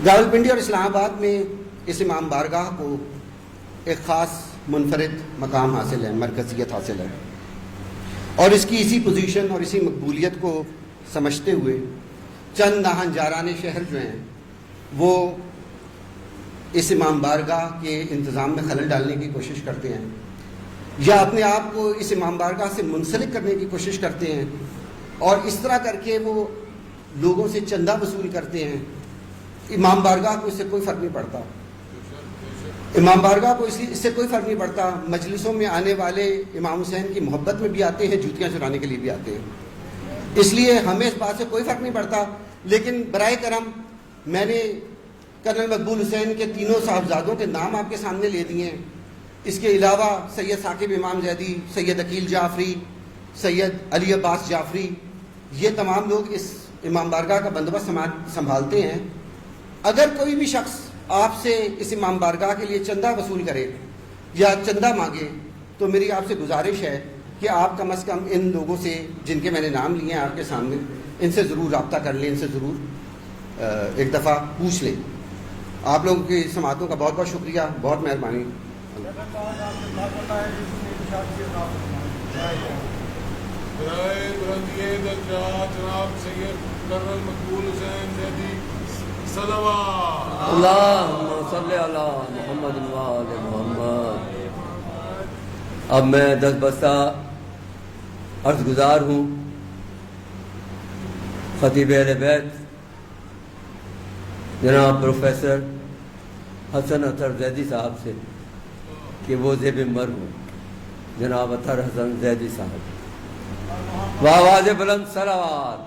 راولپنڈی اور اسلام آباد میں اس امام بارگاہ کو ایک خاص منفرد مقام حاصل ہے, مرکزیت حاصل ہے, اور اس کی اسی پوزیشن اور اسی مقبولیت کو سمجھتے ہوئے چند ناہنجاران شہر جو ہیں وہ اس امام بارگاہ کے انتظام میں خلل ڈالنے کی کوشش کرتے ہیں, یا اپنے آپ کو اس امام بارگاہ سے منسلک کرنے کی کوشش کرتے ہیں, اور اس طرح کر کے وہ لوگوں سے چندہ وصول کرتے ہیں. امام بارگاہ کو اس سے کوئی فرق نہیں پڑتا, امام بارگاہ کو اس سے کوئی فرق نہیں پڑتا. مجلسوں میں آنے والے امام حسین کی محبت میں بھی آتے ہیں, جوتیاں چرانے کے لیے بھی آتے ہیں. اس لیے ہمیں اس بات سے کوئی فرق نہیں پڑتا. لیکن برائے کرم میں نے کرنل مقبول حسین کے تینوں صاحبزادوں کے نام آپ کے سامنے لے دیے ہیں. اس کے علاوہ سید ثاقب امام زیدی, سید عقیل جعفری, سید علی عباس جعفری, یہ تمام لوگ اس امام بارگاہ کا بندوبست سنبھالتے ہیں. اگر کوئی بھی شخص آپ سے اس امام بارگاہ کے لیے چندہ وصول کرے یا چندہ مانگے تو میری آپ سے گزارش ہے کہ آپ کم از کم ان لوگوں سے جن کے میں نے نام لیے ہیں آپ کے سامنے, ان سے ضرور رابطہ کر لیں, ان سے ضرور ایک دفعہ پوچھ لیں. آپ لوگوں کی سماعتوں کا بہت بہت شکریہ, بہت مہربانی. اللہم صلی علی محمد و آل محمد. اب میں دست بستہ عرض گزار ہوں خطیب اہل بیت جناب پروفیسر حسن اطہر زیدی صاحب سے کہ وہ زیب مر ہوں. جناب اطہر حسن زیدی صاحب, بآواز بلند صلوات.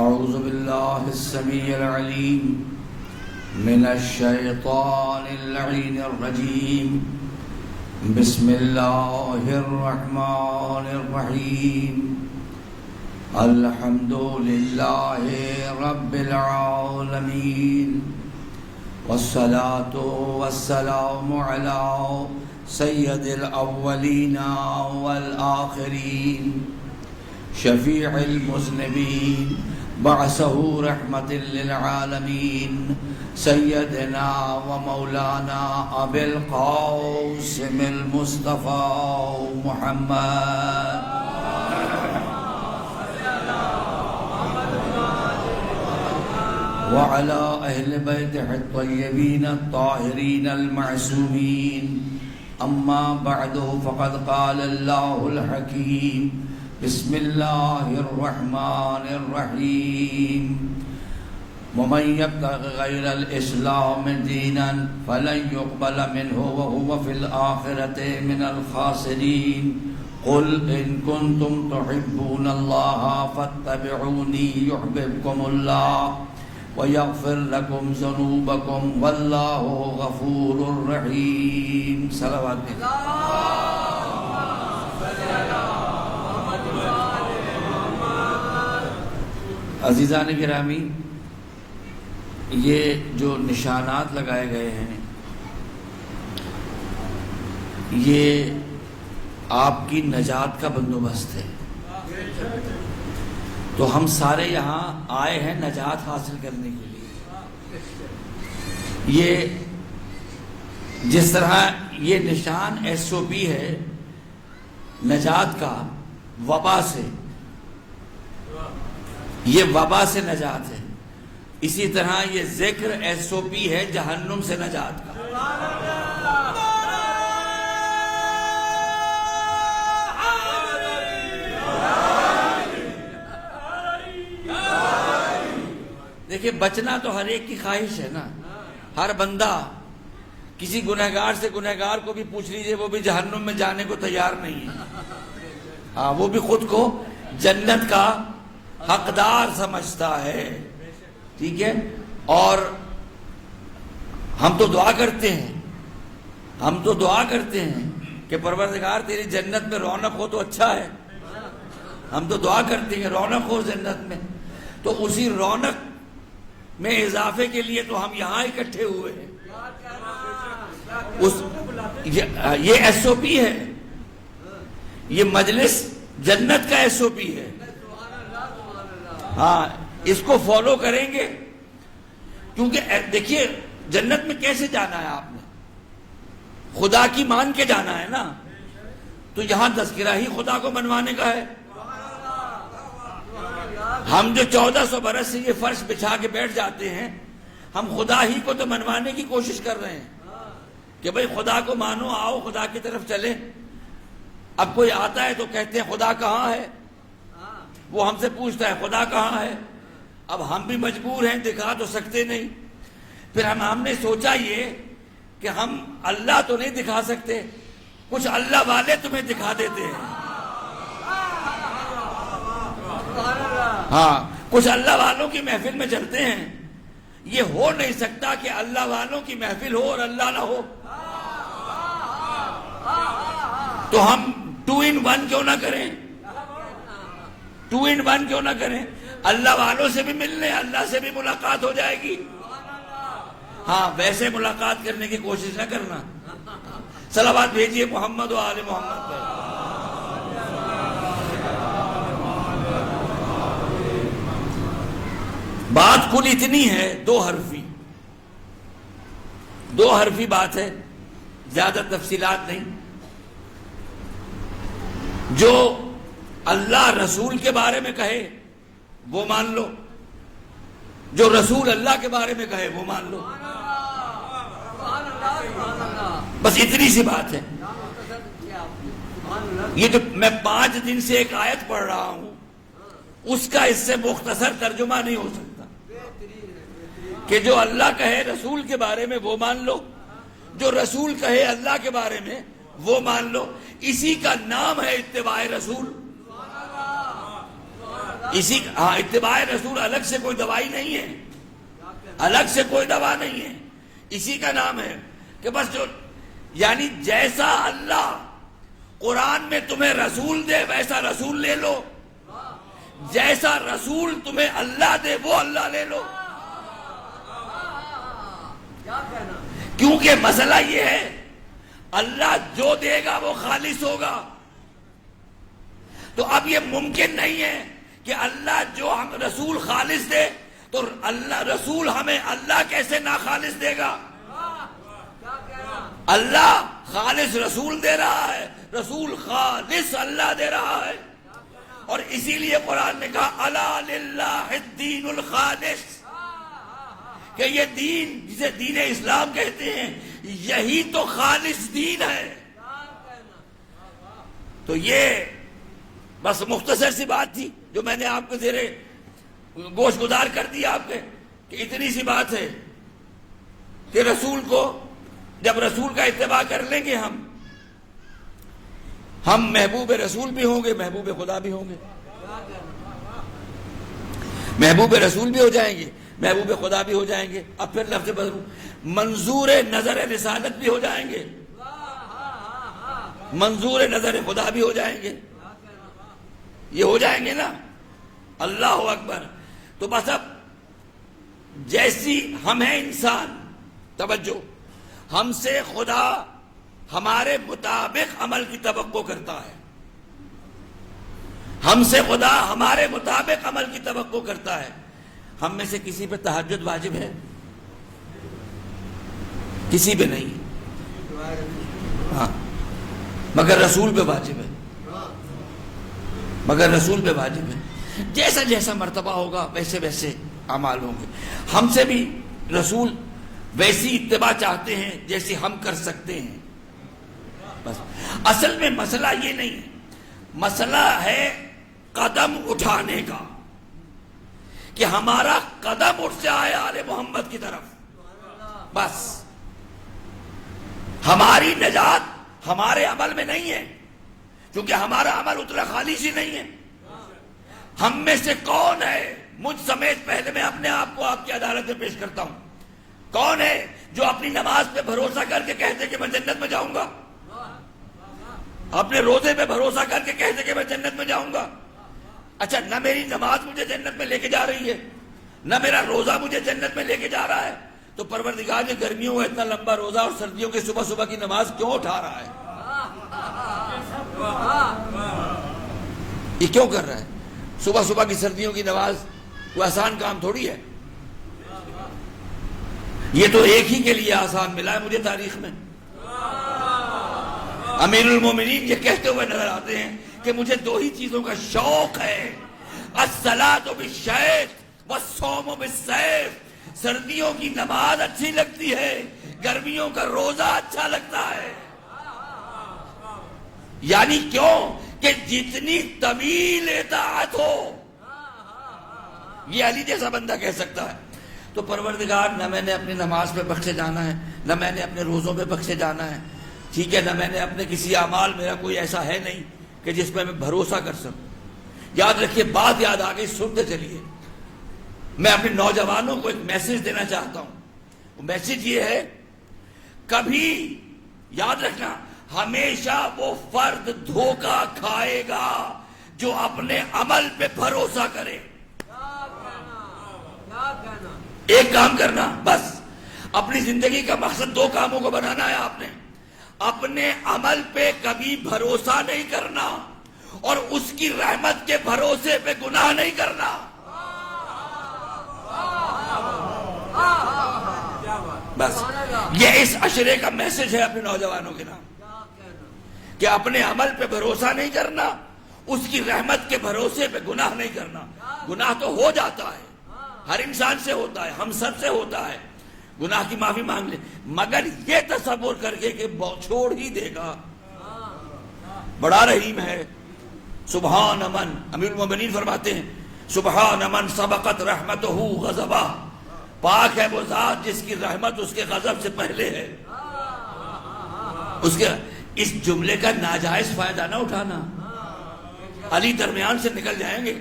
أعوذ بالله السميع العليم من الشيطان اللعين الرجيم بسم الله الرحمن الرحيم الحمد لله رب العالمين والصلاة والسلام على سيد الأولين والآخرين شفيع المذنبين بعثه رحمة للعالمين سيدنا ومولانا أبي القاسم المصطفى محمد وعلى أهل بيته الطيبين الطاهرين المعصومين أما بعد فقد قال الله الحكيم بسم الله الرحمن الرحيم ومن يبتغ غير الإسلام دينا فلن يقبل منه وهو في الآخرة من الخاسرين قل إن كنتم تحبون الله فاتبعوني يحببكم الله ويغفر لكم ذنوبكم والله غفور رحيم صلوات عزیزان گرامی، یہ جو نشانات لگائے گئے ہیں یہ آپ کی نجات کا بندوبست ہے۔ تو ہم سارے یہاں آئے ہیں نجات حاصل کرنے کے لیے۔ یہ جس طرح یہ نشان SOP ہے نجات کا وبا سے، یہ وبا سے نجات ہے، اسی طرح یہ ذکر SOP ہے جہنم سے نجات کا۔ دیکھیں بچنا تو ہر ایک کی خواہش ہے نا، ہر بندہ کسی گنہگار سے گنہگار کو بھی پوچھ لیجئے وہ بھی جہنم میں جانے کو تیار نہیں ہے، وہ بھی خود کو جنت کا حقدار سمجھتا ہے، ٹھیک ہے۔ اور ہم تو دعا کرتے ہیں کہ پروردگار تیری جنت میں رونق ہو تو اچھا ہے، ہم تو دعا کرتے ہیں رونق ہو جنت میں، تو اسی رونق میں اضافے کے لیے تو ہم یہاں اکٹھے ہوئے ہیں۔ یہ SOP ہے، یہ مجلس جنت کا SOP ہے، ہاں اس کو فالو کریں گے، کیونکہ دیکھیے جنت میں کیسے جانا ہے، آپ نے خدا کی مان کے جانا ہے نا، تو یہاں تذکرہ ہی خدا کو منوانے کا ہے۔ ہم جو 1400 برس سے یہ فرش بچھا کے بیٹھ جاتے ہیں، ہم خدا ہی کو تو منوانے کی کوشش کر رہے ہیں کہ بھئی خدا کو مانو، آؤ خدا کی طرف چلیں. اب کوئی آتا ہے تو کہتے ہیں خدا کہاں ہے، وہ ہم سے پوچھتا ہے خدا کہاں ہے. اب ہم بھی مجبور ہیں، دکھا تو سکتے نہیں. پھر ہم نے سوچا یہ کہ ہم اللہ تو نہیں دکھا سکتے، کچھ اللہ والے تمہیں دکھا دیتے ہیں. ہاں، کچھ اللہ والوں کی محفل میں چلتے ہیں. یہ ہو نہیں سکتا کہ اللہ والوں کی محفل ہو اور اللہ نہ ہو. تو ہم 2 in 1 کیوں نہ کریں؟ 2 in 1 کیوں نہ کریں؟ اللہ والوں سے بھی مل لیں، اللہ سے بھی ملاقات ہو جائے گی. ہاں، ویسے ملاقات کرنے کی کوشش نہ کرنا. صلوات بھیجیے محمد و آل محمد پر. بات کل اتنی ہے، 2 حرفی بات ہے، زیادہ تفصیلات نہیں. جو اللہ رسول کے بارے میں کہے وہ مان لو، جو رسول اللہ کے بارے میں کہے وہ مان لو. بس اتنی سی بات ہے. یہ جو میں 5 دن سے ایک آیت پڑھ رہا ہوں، اس کا اس سے مختصر ترجمہ نہیں ہو سکتا کہ جو اللہ کہے رسول کے بارے میں وہ مان لو، جو رسول کہے اللہ کے بارے میں وہ مان لو. اسی کا نام ہے اتباع رسول. اتباع رسول الگ سے کوئی دوائی نہیں ہے، الگ سے کوئی دوا نہیں ہے. اسی کا نام ہے کہ بس جو یعنی جیسا اللہ قرآن میں تمہیں رسول دے ویسا رسول لے لو، جیسا رسول تمہیں اللہ دے وہ اللہ لے لو. کیونکہ مسئلہ یہ ہے اللہ جو دے گا وہ خالص ہوگا. تو اب یہ ممکن نہیں ہے کہ اللہ جو ہم رسول خالص دے تو اللہ رسول ہمیں اللہ کیسے ناخالص دے گا. اللہ خالص رسول دے رہا ہے، رسول خالص اللہ دے رہا ہے. اور اسی لیے قرآن نے کہا الا للہ الدین الخالص، کہ یہ دین جسے دین اسلام کہتے ہیں یہی تو خالص دین ہے. تو یہ بس مختصر سی بات تھی جو میں نے آپ کو زیر گوش گزار کر دیا آپ کے، کہ اتنی سی بات ہے کہ رسول کو جب رسول کا اتباع کر لیں گے ہم محبوب رسول بھی ہوں گے، محبوب خدا بھی ہوں گے. محبوب رسول بھی ہو جائیں گے، محبوب خدا بھی ہو جائیں گے. اب پھر لفظ بدلوں، منظور نظر رسالت بھی ہو جائیں گے، منظور نظر خدا بھی ہو جائیں گے. یہ ہو جائیں گے نا. اللہ اکبر. تو بس اب جیسی ہم ہیں انسان، توجہ، ہم سے خدا ہمارے مطابق عمل کی توقع کرتا ہے. ہم سے خدا ہمارے مطابق عمل کی توقع کرتا ہے. ہم میں سے کسی پہ تہجد واجب ہے؟ کسی پہ نہیں. ہاں، مگر رسول پہ واجب ہے، مگر رسول پہ واجب ہے. جیسا جیسا مرتبہ ہوگا ویسے ویسے اعمال ہوں گے. ہم سے بھی رسول ویسی اتباع چاہتے ہیں جیسی ہم کر سکتے ہیں. بس اصل میں مسئلہ یہ نہیں ہے، مسئلہ ہے قدم اٹھانے کا، کہ ہمارا قدم اٹھ جائے آل محمد کی طرف. بس ہماری نجات ہمارے عمل میں نہیں ہے، کیونکہ ہمارا عمل اتنا خالص ہی نہیں ہے. ہم میں سے کون ہے، مجھ سمیت، پہلے میں اپنے آپ کو آپ کی عدالت میں پیش کرتا ہوں، کون ہے جو اپنی نماز پہ بھروسہ کر کے کہتے کہ میں جنت میں جاؤں گا، اپنے روزے پہ بھروسہ کر کے کہتے کہ میں جنت میں جاؤں گا. اچھا، نہ میری نماز مجھے جنت میں لے کے جا رہی ہے، نہ میرا روزہ مجھے جنت میں لے کے جا رہا ہے، تو پروردگار نے گرمیوں میں اتنا لمبا روزہ اور سردیوں کی صبح صبح کی نماز کیوں اٹھا رہا ہے؟ یہ کیوں کر رہا ہے؟ صبح صبح کی سردیوں کی نماز کوئی آسان کام تھوڑی ہے. یہ تو ایک ہی کے لیے آسان ملا ہے مجھے تاریخ میں. امیر المومنین یہ کہتے ہوئے نظر آتے ہیں کہ مجھے 2 ہی چیزوں کا شوق ہے، الصلاۃ بالشیخ والصوم بالسیف. سردیوں کی نماز اچھی لگتی ہے، گرمیوں کا روزہ اچھا لگتا ہے. یعنی کیوں کہ جتنی طویل اطاعت ہو، یہ علی جیسا بندہ کہہ سکتا ہے. تو پروردگار، نہ میں نے اپنی نماز پہ بخشے جانا ہے، نہ میں نے اپنے روزوں پہ بخشے جانا ہے، ٹھیک ہے، نہ میں نے اپنے کسی اعمال، میرا کوئی ایسا ہے نہیں کہ جس پہ میں بھروسہ کر سکوں. یاد رکھیے، بات یاد آ گئی، سنتے چلیے. میں اپنے نوجوانوں کو ایک میسج دینا چاہتا ہوں. وہ میسج یہ ہے، کبھی یاد رکھنا، ہمیشہ وہ فرد دھوکہ کھائے گا جو اپنے عمل پہ بھروسہ کرے. ایک کام کرنا، بس اپنی زندگی کا مقصد 2 کاموں کو بنانا ہے. آپ نے اپنے عمل پہ کبھی بھروسہ نہیں کرنا اور اس کی رحمت کے بھروسے پہ گناہ نہیں کرنا. بس یہ اس عشرے کا میسج ہے اپنے نوجوانوں کے نام، کہ اپنے عمل پہ بھروسہ نہیں کرنا، اس کی رحمت کے بھروسے پہ گناہ نہیں کرنا. گناہ تو ہو جاتا ہے، ہر انسان سے ہوتا ہے، ہم سب سے ہوتا ہے. گناہ کی معافی مانگ لے، مگر یہ تصور کر کے کہ چھوڑ ہی دے گا. بڑا رحیم ہے. سبحان من، امیر المومنین فرماتے ہیں، سبحان من سبقت رحمتہ غضبہ. پاک ہے وہ ذات جس کی رحمت اس کے غضب سے پہلے ہے. اس جملے کا ناجائز فائدہ نہ اٹھانا. علی درمیان سے نکل جائیں گے،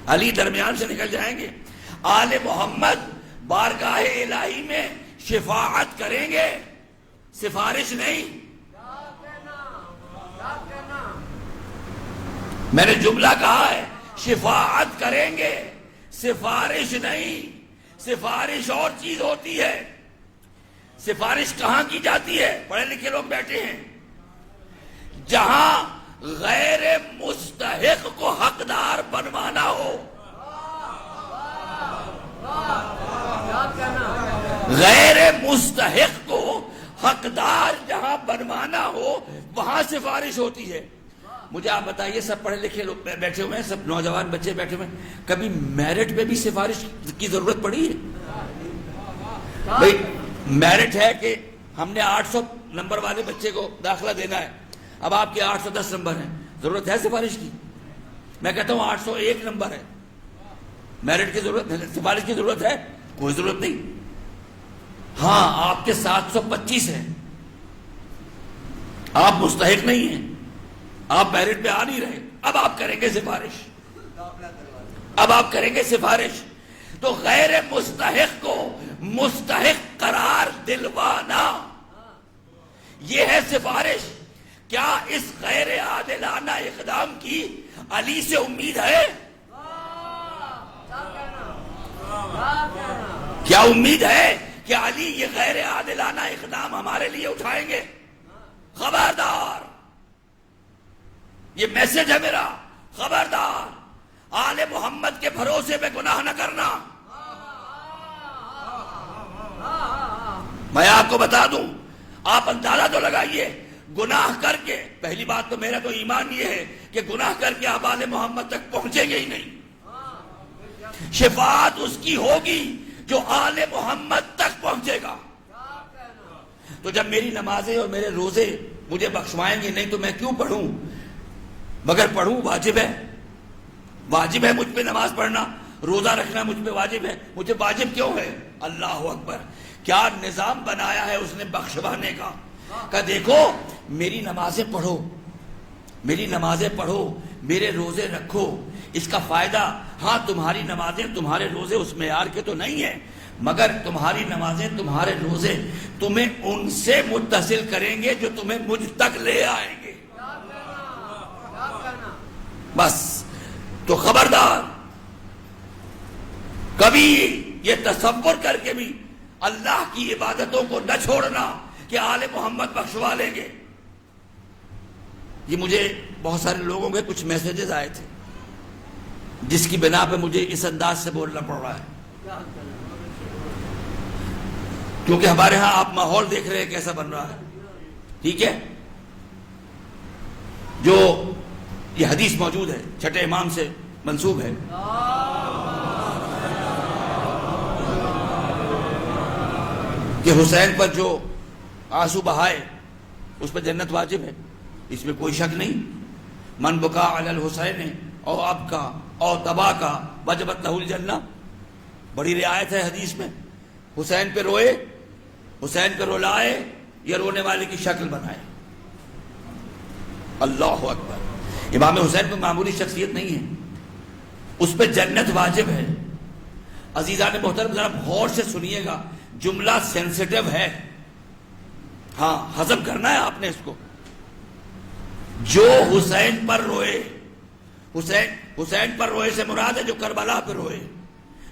علی درمیان سے نکل جائیں گے. آل محمد بارگاہ الہی میں شفاعت کریں گے، سفارش نہیں. میں نے جملہ کہا ہے، شفاعت کریں گے، سفارش نہیں. سفارش اور چیز ہوتی ہے. سفارش کہاں کی جاتی ہے؟ پڑھے لکھے لوگ بیٹھے ہیں، جہاں غیر مستحق کو حقدار بنوانا ہو. غیر مستحق کو حقدار جہاں بنوانا ہو، وہاں سفارش ہوتی ہے. مجھے آپ بتائیے، سب پڑھے لکھے لوگ بیٹھے ہوئے ہیں، سب نوجوان بچے بیٹھے ہوئے ہیں، کبھی میرٹ پہ بھی سفارش کی ضرورت پڑی ہے؟ بھائی میرٹ ہے کہ ہم نے 800 نمبر والے بچے کو داخلہ دینا ہے، اب آپ کے 810 نمبر ہیں، ضرورت ہے سفارش کی؟ میں کہتا ہوں 801 نمبر ہے، میرٹ کی ضرورت ہے؟ سفارش کی ضرورت ہے؟ کوئی ضرورت نہیں. ہاں، آپ کے 725 ہیں، آپ مستحق نہیں ہیں، آپ میرٹ پہ آ نہیں رہے، اب آپ کریں گے سفارش. اب آپ کریں گے سفارش. تو غیر مستحق کو مستحق قرار دلوانا، یہ ہے سفارش. کیا اس غیر عادلانہ اقدام کی علی سے امید ہے؟ کیا امید ہے کہ علی یہ غیر عادلانہ اقدام ہمارے لیے اٹھائیں گے؟ خبردار، یہ میسج ہے میرا، خبردار، آل محمد کے بھروسے پہ گناہ نہ کرنا. میں آپ کو بتا دوں، آپ اندازہ تو لگائیے، گناہ کر کے، پہلی بات تو میرا تو ایمان یہ ہے کہ گناہ کر کے آپ آل محمد تک پہنچیں گے ہی نہیں. شفاعت اس کی ہوگی جو آل محمد تک پہنچے گا. تو جب میری نمازیں اور میرے روزے مجھے بخشوائیں گے نہیں تو میں کیوں پڑھوں؟ مگر پڑھوں، واجب ہے. واجب ہے مجھ پہ نماز پڑھنا، روزہ رکھنا مجھ پہ واجب ہے. مجھے واجب کیوں ہے؟ اللہ اکبر، کیا نظام بنایا ہے اس نے بخشوانے کا. کہ دیکھو، میری نمازیں پڑھو، میری نمازیں پڑھو، میرے روزے رکھو. اس کا فائدہ، ہاں تمہاری نمازیں تمہارے روزے اس معیار کے تو نہیں ہیں، مگر تمہاری نمازیں تمہارے روزے تمہیں ان سے متصل کریں گے جو تمہیں مجھ تک لے آئیں گے. بس تو خبردار، کبھی یہ تصور کر کے بھی اللہ کی عبادتوں کو نہ چھوڑنا کہ آل محمد بخشوا لیں گے. یہ مجھے بہت سارے لوگوں کے کچھ میسیجز آئے تھے جس کی بنا پہ مجھے اس انداز سے بولنا پڑ رہا ہے، کیونکہ ہمارے ہاں آپ ماحول دیکھ رہے ہیں کیسا بن رہا ہے. ٹھیک ہے، جو یہ حدیث موجود ہے، چھٹے امام سے منسوب ہے، کہ حسین پر جو آنسو بہائے اس پر جنت واجب ہے، اس میں کوئی شک نہیں. من بکا علی الحسین او اب کا او تبا کا وجبت لہ الجنہ، بڑی رعایت ہے حدیث میں. حسین پہ روئے، حسین پہ رولائے یا رونے والے کی شکل بنائے. اللہ اکبر. امام حسین پہ معمولی شخصیت نہیں ہے، اس پہ جنت واجب ہے. عزیزان محترم ذرا غور سے سنیے گا، جملہ سینسیٹیو ہے، ہاں ہضم کرنا ہے آپ نے اس کو. جو حسین پر روئے، حسین پر روئے سے مراد ہے جو کربلا پہ روئے،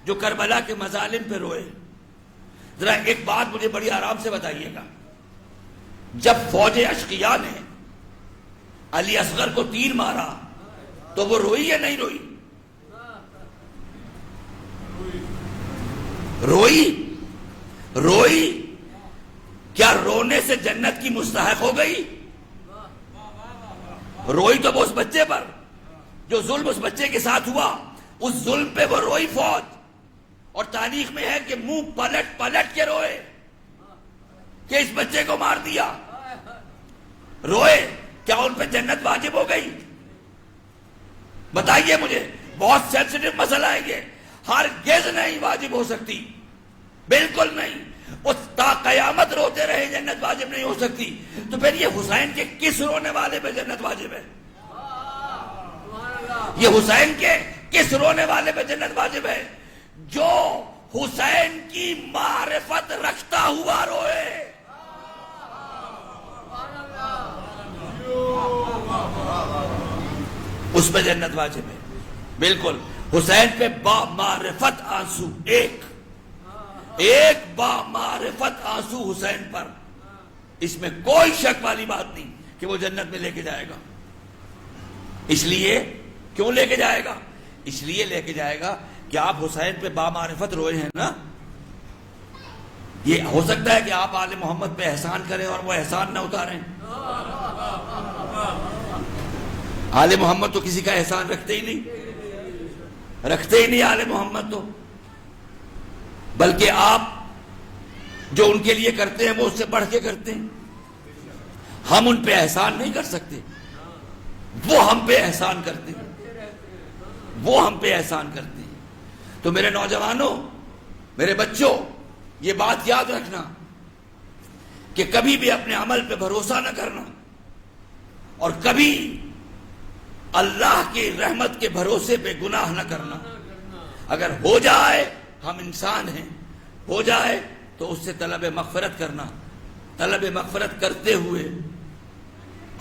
جو کربلا کے مظالم پہ روئے. ذرا ایک بات مجھے بڑی آرام سے بتائیے گا، جب فوج اشقیاء نے علی اصغر کو تیر مارا تو وہ روئی یا نہیں روئی؟ روئی. کیا رونے سے جنت کی مستحق ہو گئی؟ روئی تو وہ اس بچے پر جو ظلم اس بچے کے ساتھ ہوا، اس ظلم پہ وہ روئی فوج. اور تاریخ میں ہے کہ منہ پلٹ پلٹ کے روئے کہ اس بچے کو مار دیا. روئے. کیا ان پہ جنت واجب ہو گئی؟ بتائیے مجھے. بہت سینسیٹیو مسئلہ ہے یہ، ہرگز نہیں واجب ہو سکتی، بالکل نہیں. اس تا قیامت روتے رہے جنت واجب نہیں ہو سکتی. تو پھر یہ حسین کے کس رونے والے پہ جنت واجب ہے؟ یہ حسین کے کس رونے والے پہ جنت واجب ہے؟ جو حسین کی معرفت رکھتا ہوا روئے. اس پہ جنت واجب ہے بالکل. حسین پہ با معرفت آنسو، ایک با معرفت آنسو حسین پر، اس میں کوئی شک والی بات نہیں کہ وہ جنت میں لے کے جائے گا. اس لیے کیوں لے کے جائے گا؟ اس لیے لے کے جائے گا کہ آپ حسین پہ با معرفت روئے ہیں نا. یہ ہو سکتا ہے کہ آپ آل محمد پہ احسان کریں اور وہ احسان نہ اتاریں. آل محمد تو کسی کا احسان رکھتے ہی نہیں آل محمد تو، بلکہ آپ جو ان کے لیے کرتے ہیں وہ اس سے بڑھ کے کرتے ہیں. ہم ان پہ احسان نہیں کر سکتے، وہ ہم پہ احسان کرتے ہیں، وہ ہم پہ احسان کرتے ہیں. تو میرے نوجوانوں، میرے بچوں، یہ بات یاد رکھنا کہ کبھی بھی اپنے عمل پہ بھروسہ نہ کرنا اور کبھی اللہ کی رحمت کے بھروسے پہ گناہ نہ کرنا. اگر ہو جائے، ہم انسان ہیں، ہو جائے تو اس سے طلب مغفرت کرنا، طلب مغفرت کرتے ہوئے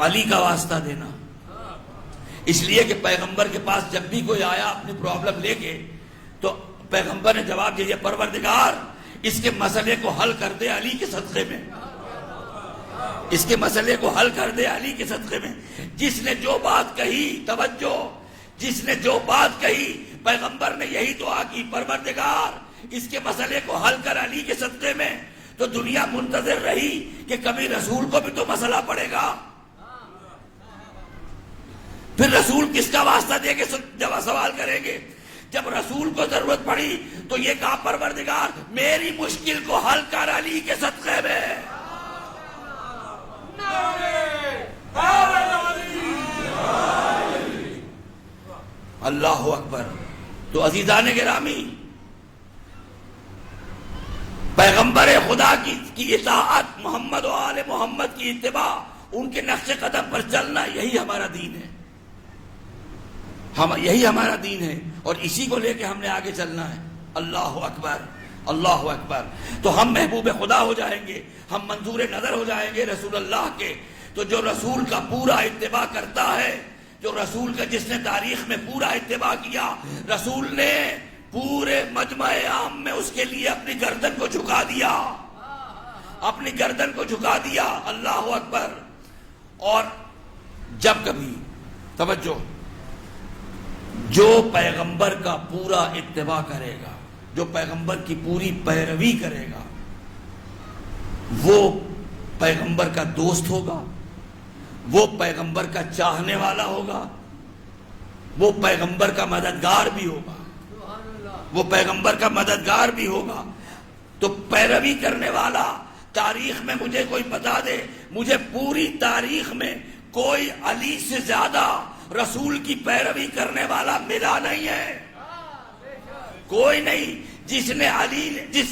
علی کا واسطہ دینا. اس لیے کہ پیغمبر کے پاس جب بھی کوئی آیا اپنی پرابلم لے کے تو پیغمبر نے جواب دیا، پروردگار اس کے مسئلے کو حل کر دے علی کے صدقے میں، اس کے مسئلے کو حل کر دے علی کے صدقے میں. جس نے جو بات کہی، توجہ، جس نے جو بات کہی پیغمبر نے یہی دعا کی، پروردگار اس کے مسئلے کو حل کر علی کے صدقے میں. تو دنیا منتظر رہی کہ کبھی رسول کو بھی تو مسئلہ پڑے گا. پھر رسول کس کا واسطہ دے کے جب سوال کریں گے؟ جب رسول کو ضرورت پڑی تو یہ کہا، پروردگار میری مشکل کو حل کر علی کے صدقے میں. اللہ اکبر. تو عزیزان گرامی، پیغمبر خدا کی اطاعت، محمد و آل محمد کی اتباع، ان کے نقش قدم پر چلنا، یہی ہمارا دین ہے. یہی ہمارا دین ہے اور اسی کو لے کے ہم نے آگے چلنا ہے. اللہ اکبر، اللہ اکبر. تو ہم محبوب خدا ہو جائیں گے، ہم منظور نظر ہو جائیں گے رسول اللہ کے. تو جو رسول کا پورا اتباع کرتا ہے، جو رسول کا جس نے تاریخ میں پورا اتباع کیا، رسول نے پورے مجمع عام میں اس کے لیے اپنی گردن کو جھکا دیا، اپنی گردن کو جھکا دیا. اللہ اکبر. اور جب کبھی، توجہ، جو پیغمبر کا پورا اتباع کرے گا، جو پیغمبر کی پوری پیروی کرے گا، وہ پیغمبر کا دوست ہوگا، وہ پیغمبر کا چاہنے والا ہوگا، وہ پیغمبر کا مددگار بھی ہوگا، وہ پیغمبر کا مددگار بھی ہوگا. تو پیروی کرنے والا تاریخ میں مجھے کوئی بتا دے، مجھے پوری تاریخ میں کوئی علی سے زیادہ رسول کی پیروی کرنے والا ملا نہیں ہے، کوئی نہیں جس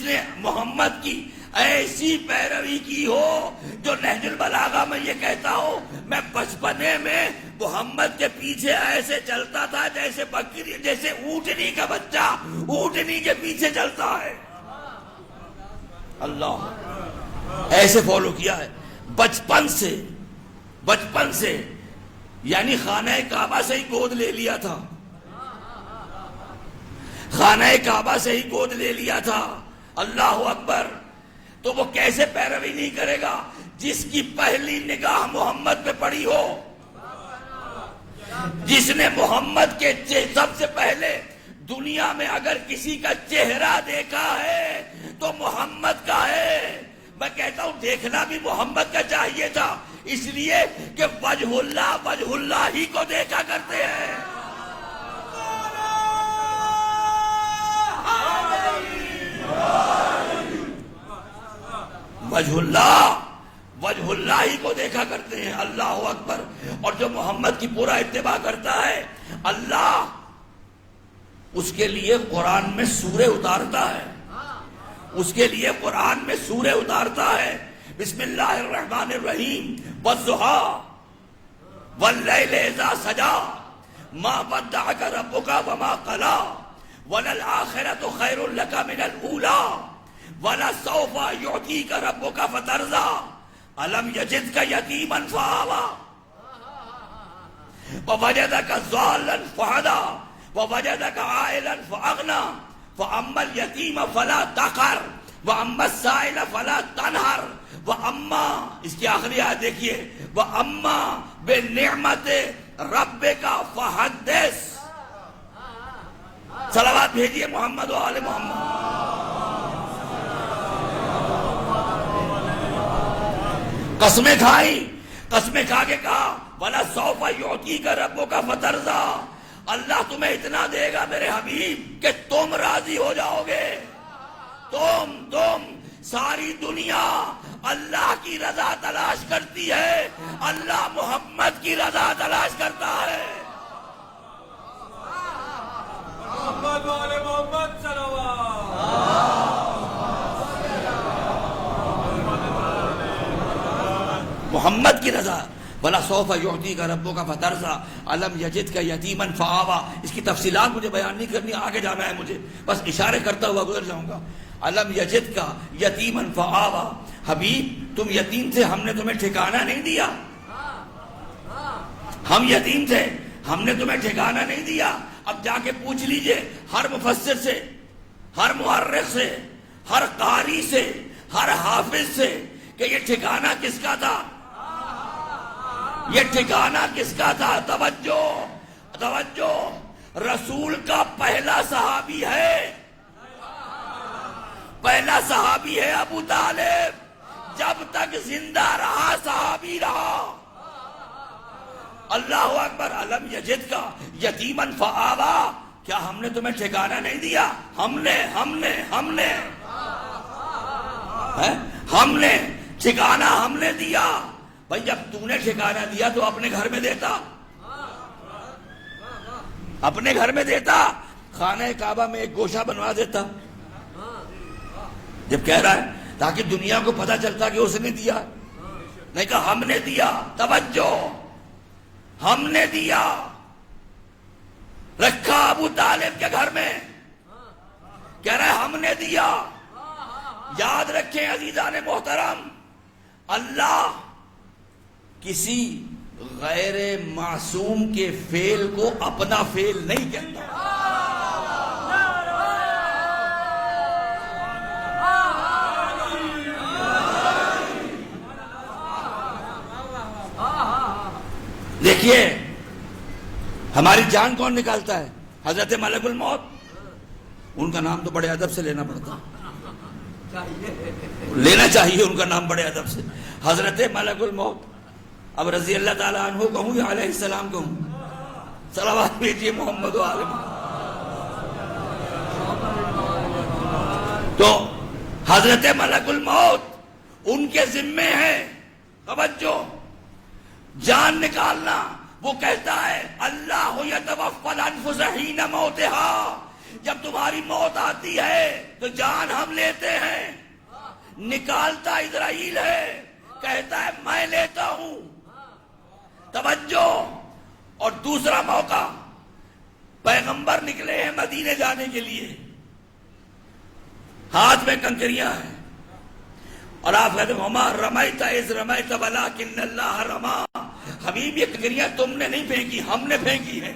نے محمد کی ایسی پیروی کی ہو جو نہج البلاغہ میں یہ کہتا ہو میں بچپنے میں محمد کے پیچھے ایسے چلتا تھا جیسے اونٹنی کا بچہ اونٹنی کے پیچھے چلتا ہے. اللہ ایسے فالو کیا ہے بچپن سے، یعنی خانہ کعبہ سے ہی گود لے لیا تھا، خانہ کعبہ سے ہی گود لے لیا تھا. اللہ اکبر. تو وہ کیسے پیروی نہیں کرے گا جس کی پہلی نگاہ محمد پہ پڑی ہو، جس نے محمد کے سب سے پہلے دنیا میں اگر کسی کا چہرہ دیکھا ہے تو محمد کا ہے. میں کہتا ہوں دیکھنا بھی محمد کا چاہیے تھا، اس لیے کہ وجہ اللہ ہی کو دیکھا کرتے ہیں. وجہ اللہ ہی کو دیکھا کرتے ہیں. اللہ اکبر. اور جو محمد کی پورا اتباع کرتا ہے اللہ اس کے لیے قرآن میں سورے اتارتا ہے، اس کے لیے قرآن میں سورے اتارتا ہے. بسم اللہ الرحمن الرحیم. والضحیٰ واللیل اذا سجا ما ودعک ربک وما قلی وللآخرۃ خیر لک من الاولی وَلَسَوْفَ يُعْطِيكَ رَبُّكَ فَتَرْضَىٰ أَلَمْ يَجِدْكَ يَتِيمًا فَآوَىٰ وَوَجَدَكَ ضَالًّا فَهَدَىٰ وَوَجَدَكَ عَائِلًا فَأَغْنَىٰ فَأَمَّا الْيَتِيمَ فَلَا تَقْهَرْ وَأَمَّا السَّائِلَ فَلَا تَنْهَرْ وَأَمَّا اس کی آخری آیت دیکھیے وَأَمَّا بِنِعْمَتِ رَبِّكَ فَحَدِّثْ. صلوات بھیجیے محمد و آل محمد. قسمیں کھائیں، قسمیں کھا کے کہا وَلَسَوْفَ يُعْطِيكَ رَبُّكَ فَتَرْضَىٰ. اللہ تمہیں اتنا دے گا میرے حبیب کہ تم راضی ہو جاؤ گے. تم ساری دنیا اللہ کی رضا تلاش کرتی ہے، اللہ محمد کی رضا تلاش کرتا ہے. محمد والے محمد صلوات. محمد کی رضا. وَلَسَوْفَ يُعْطِيكَ رَبُّكَ فَتَرْضَىٰ أَلَمْ يَجِدْكَ يَتِيمًا فَآوَىٰ. اس کی تفصیلات مجھے بیان نہیں کرنی، آگے جانا ہے مجھے، بس اشارے کرتا ہوا گزر جاؤں گا. أَلَمْ يَجِدْكَ يَتِيمًا فَآوَىٰ. حبیب تم یتیم تھے، ہم نے تمہیں ٹھکانہ نہیں دیا. ہم یتیم تھے، ہم نے تمہیں ٹھکانہ نہیں دیا. اب جا کے پوچھ لیجئے ہر مفسر سے، ہر مؤرخ سے، ہر قاری سے، ہر حافظ سے کہ یہ ٹھکانہ کس کا تھا، یہ ٹھکانہ کس کا تھا. توجہ رسول کا پہلا صحابی ہے ابو طالب. جب تک زندہ رہا صحابی رہا. اللہ اکبر. علم یجد کا یتیمن فآوا. کیا ہم نے تمہیں ٹھکانہ نہیں دیا؟ ہم نے ٹھکانہ ہم نے دیا. بھائی جب تو نے ٹھکانہ دیا تو اپنے گھر میں دیتا، اپنے گھر میں دیتا. خانہ کعبہ میں ایک گوشہ بنوا دیتا. جب کہہ رہا ہے تاکہ دنیا کو پتہ چلتا کہ اس نے دیا، نہیں کہا ہم نے دیا. توجہ، ہم نے دیا. رکھا ابو طالب کے گھر میں، کہہ رہا ہے ہم نے دیا. یاد رکھیں عزیزان محترم، اللہ کسی غیر معصوم کے فعل کو اپنا فعل نہیں کہتا. دیکھیے ہماری جان کون نکالتا ہے؟ حضرت ملک الموت. ان کا نام تو بڑے ادب سے لینا پڑتا، لینا چاہیے ان کا نام بڑے ادب سے. حضرت ملک الموت. اب رضی اللہ تعالیٰ عنہ کہوں یا علیہ السلام کہوں؟ صلوات بھیجیے محمد و آل محمد. تو حضرت ملکul موت ان کے ذمے ہے. توجہ، جان نکالنا. وہ کہتا ہے اللہ یتوفی الانفس حین موتہا، جب تمہاری موت آتی ہے تو جان ہم لیتے ہیں. نکالتا اسرائیل ہے، کہتا ہے میں لیتا ہوں. توجہ. اور دوسرا موقع، پیغمبر نکلے ہیں مدینے جانے کے لیے، ہاتھ میں کنکریاں ہیں، اور آپ کہتے ہیں وما رمیت اذ رمیت ولکن اللہ رما. حبیب یہ کنکریاں تم نے نہیں پھینکی، ہم نے پھینکی ہیں،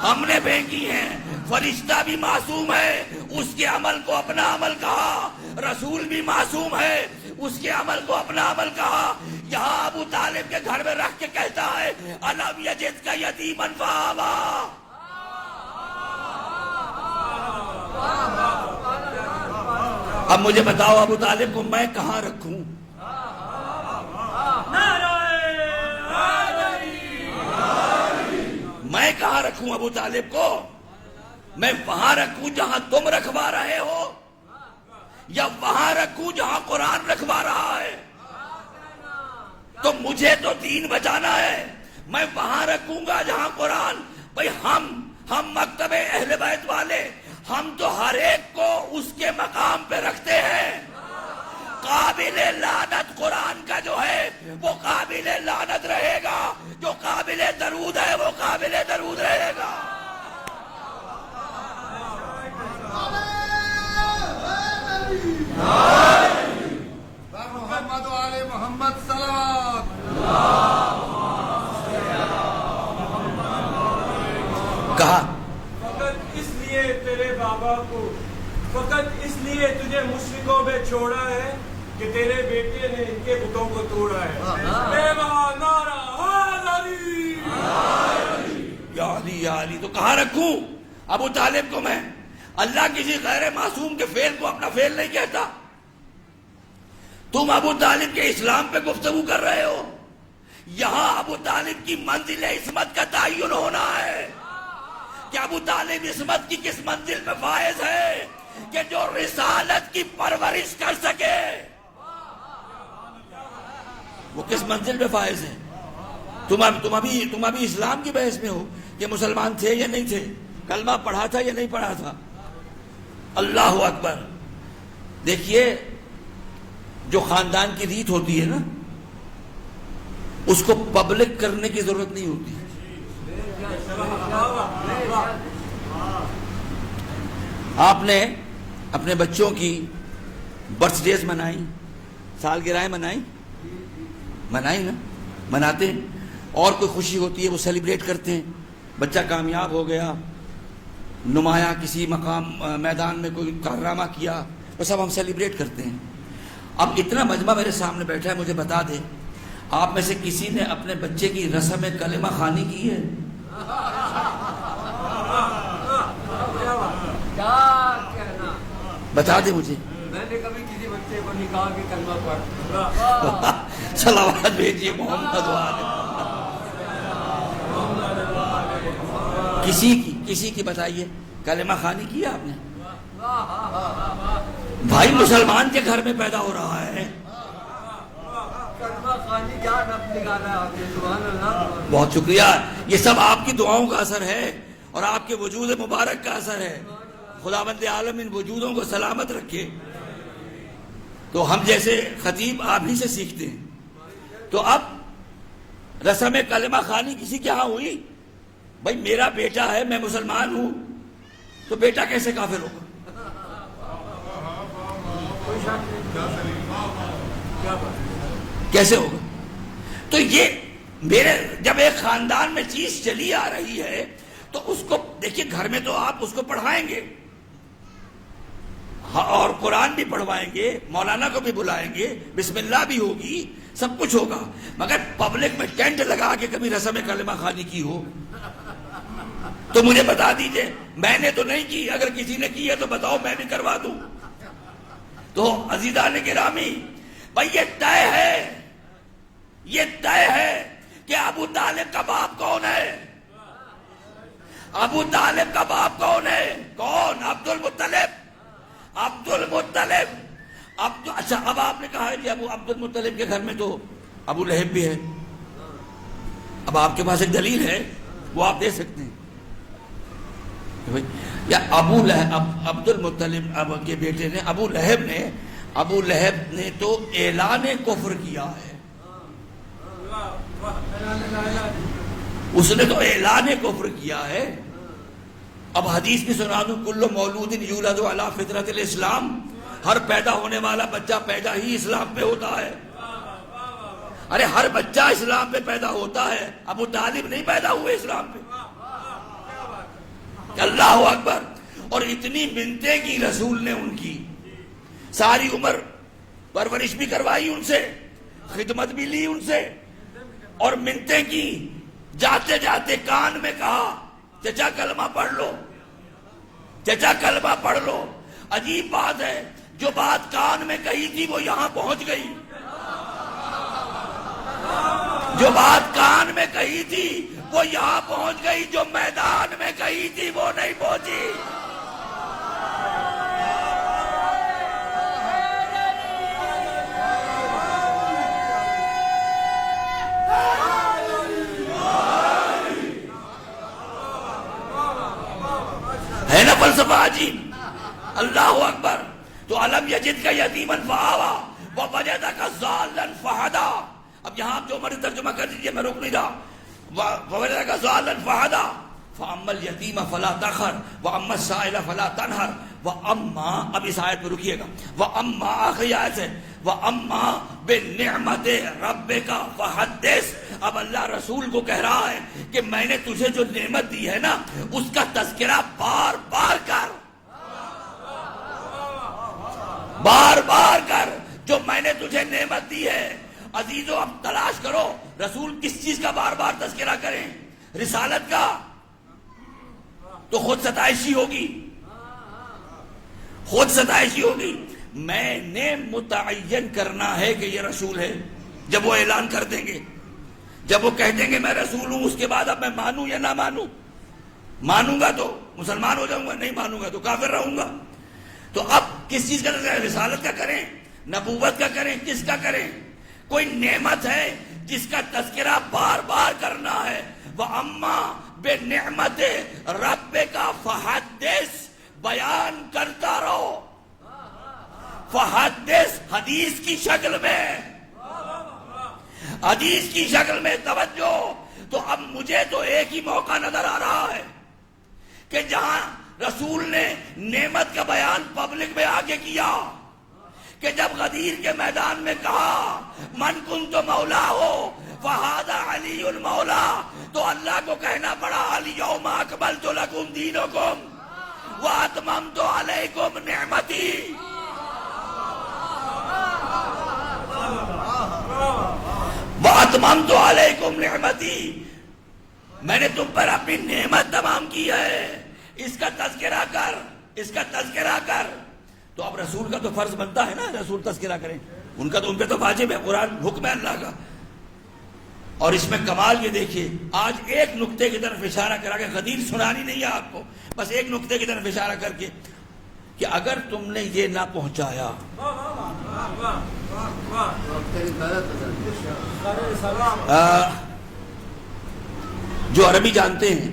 ہم نے پھینکی ہیں. فرشتہ بھی معصوم ہے، اس کے عمل کو اپنا عمل کہا. رسول بھی معصوم ہے، اس کے عمل کو اپنا عمل کہا. یہاں ابو طالب کے گھر میں رکھ کے کہتا ہے الم یجدک یتیما فآویٰ. اب مجھے بتاؤ ابو طالب کو میں کہاں رکھوں؟ میں کہاں رکھوں ابو طالب کو؟ میں وہاں رکھوں جہاں تم رکھوا رہے ہو، یا وہاں رکھوں جہاں قرآن رکھوا رہا ہے؟ تو مجھے تو دین بچانا ہے، میں وہاں رکھوں گا جہاں قرآن. بھئی ہم مکتب اہل بیت والے، ہم تو ہر ایک کو اس کے مقام پہ رکھتے ہیں. قابل لعنت قرآن کا جو ہے وہ قابل لعنت رہے گا، جو قابل درود ہے وہ قابل درود رہے گا. محمد و آل محمد صلوات. کہا فقط اس لیے تیرے بابا کو، فقط اس لیے تجھے مشرکوں میں چھوڑا ہے کہ تیرے بیٹے نے ان کے بتوں کو توڑا ہے. بے بہا نعرہ حیدری. یا علی یا علی. تو کہاں رکھوں ابو طالب کو میں؟ اللہ کسی غیر معصوم کے فعل کو اپنا فعل نہیں کہتا. تم ابو طالب کے اسلام پہ گفتگو کر رہے ہو. یہاں ابو طالب کی منزل عصمت کا تعین ہونا ہے کہ ابو طالب عصمت کی کس منزل پہ فائز ہے کہ جو رسالت کی پرورش کر سکے. وہ کس منزل پہ فائز ہے؟ تم ابھی اسلام کی بحث میں ہو کہ مسلمان تھے یا نہیں تھے، کلمہ پڑھا تھا یا نہیں پڑھا تھا. اللہ اکبر. دیکھیے جو خاندان کی ریت ہوتی ہے نا، اس کو پبلک کرنے کی ضرورت نہیں ہوتی. آپ نے اپنے بچوں کی برتھ ڈیز منائی، سالگرہیں منائی نا، مناتے ہیں. اور کوئی خوشی ہوتی ہے وہ سیلیبریٹ کرتے ہیں. بچہ کامیاب ہو گیا، نمایاں کسی مقام میدان میں کوئی کارنامہ کیا، وہ سب ہم سیلیبریٹ کرتے ہیں. اب اتنا مجمع میرے سامنے بیٹھا ہے، مجھے بتا دے آپ میں سے کسی نے اپنے بچے کی رسم کلمہ خوانی کی ہے؟ بتا دے مجھے. میں نے کبھی کسی بچے کو نکاح کی کلمہ پڑھا. صلوات بھیجیے محمد والے. کسی کی بتائیے کلمہ خوانی کی آپ نے؟ بھائی مسلمان کے گھر میں پیدا ہو رہا ہے. بہت شکریہ. یہ سب آپ کی دعاؤں کا اثر ہے اور آپ کے وجود مبارک کا اثر ہے. خداوند عالم ان وجودوں کو سلامت رکھے. تو ہم جیسے خطیب آپ ہی سے سیکھتے ہیں. تو اب رسم کلمہ خوانی کسی کے ہاں ہوئی؟ بھائی میرا بیٹا ہے، میں مسلمان ہوں، تو بیٹا کیسے کافر ہوگا؟ کیسے ہوگا؟ تو یہ جب ایک خاندان میں چیز چلی آ رہی ہے تو اس کو دیکھیے، گھر میں تو آپ اس کو پڑھائیں گے اور قرآن بھی پڑھوائیں گے، مولانا کو بھی بلائیں گے، بسم اللہ بھی ہوگی، سب کچھ ہوگا. مگر پبلک میں ٹینٹ لگا کے کبھی رسم کلمہ خوانی کی ہو تو مجھے بتا دیجئے. میں نے تو نہیں کی، اگر کسی نے کی ہے تو بتاؤ، میں بھی کروا دوں. تو عزیزان گرامی، بھائی یہ طے ہے کہ ابو طالب کا باپ کون ہے؟ ابو طالب کا باپ کون ہے؟ کون؟ عبد المطلب. جی ابو عبد المطلب کے گھر میں تو ابو لہب بھی ہے. اب آپ کے پاس ایک دلیل ہے وہ آپ دے سکتے ہیں یا ابو لہب عبد المطلب اب کے بیٹے نے ابو لہب نے تو اعلان کفر کیا ہے. اس نے تو اعلان کفر کیا ہے. اب حدیث بھی سنا دوں, کل مولود یولد علی فطرت الاسلام, ہر پیدا ہونے والا بچہ پیدا ہی اسلام پہ ہوتا ہے. ارے ہر بچہ اسلام پہ پیدا ہوتا ہے, ابو طالب نہیں پیدا ہوئے اسلام پہ. اللہ اکبر. اور اتنی منتیں کی رسول نے ان کی, ساری عمر پرورش بھی کروائی ان سے, خدمت بھی لی ان سے, اور منتیں کی. جاتے جاتے کان میں کہا چچا کلمہ پڑھ لو, چچا کلمہ پڑھ لو. عجیب بات ہے, جو بات کان میں کہی تھی وہ یہاں پہنچ گئی. جو بات کان میں کہی تھی وہ یہاں پہنچ گئی, جو میدان میں کہی تھی وہ نہیں پہنچی. ہے نا فلسفہ عجیب. اللہ اکبر. تو علم یجد کا یتیما فآوا ووجدک ضالا فہدا. اب یہاں آپ جو مرضی ترجمہ کر دیجئے, میں روک نہیں رہا. ووجدک ضالا فہدا فاما الیتیم فلا تقہر واما السائل فلا تنہر واما, اب اس آیت میں رکیے گا, واما آخری آیت ہے, واما بنعمت ربک فحدث. اب اللہ رسول کو کہہ رہا ہے کہ میں نے تجھے جو نعمت دی ہے نا اس کا تذکرہ بار بار کر, بار بار کر, جو میں نے تجھے نعمت دی ہے. عزیزو اب تلاش کرو رسول کس چیز کا بار بار تذکرہ کریں. رسالت کا تو خود ستائشی ہوگی, خود ستائشی ہوگی. میں نے متعین کرنا ہے کہ یہ رسول ہے. جب وہ اعلان کر دیں گے, جب وہ کہہ دیں گے میں رسول ہوں, اس کے بعد اب میں مانوں یا نہ مانوں. مانوں گا تو مسلمان ہو جاؤں گا, نہیں مانوں گا تو کافر رہوں گا. تو اب کس چیز کا رسالت کا کریں, نبوت کا کریں, کس کا کریں؟ کوئی نعمت ہے جس کا تذکرہ بار بار کرنا ہے. وَأَمَّا بِنِعْمَتِ رَبِّكَ فَحَدِّثْ, بیان کرتا رہو. فحدث, حدیث کی شکل میں, حدیث کی شکل میں. توجہ. تو اب مجھے تو ایک ہی موقع نظر آ رہا ہے کہ جہاں رسول نے نعمت کا بیان پبلک میں آگے کیا, کہ جب غدیر کے میدان میں کہا من کنت مولا ہو فہذا علی المولا, تو اللہ کو کہنا پڑا الیوم اکملت لکم دینکم واتممت علیکم نعمتی. واتممت علیکم نعمتی, میں نے تم پر اپنی نعمت تمام کی ہے. اس کا تذکرہ کر, اس کا تذکرہ کر. تو اب رسول کا تو فرض بنتا ہے نا رسول تذکرہ کریں, ان کا تو ان پہ تو واجب ہے, قرآن حکم ہے اللہ کا. اور اس میں کمال یہ دیکھیے, آج ایک نقطے کی طرف اشارہ کرا کے, غدیر سنانی نہیں ہے آپ کو, بس ایک نقطے کی طرف اشارہ کر کے کہ اگر تم نے یہ نہ پہنچایا, جو عربی جانتے ہیں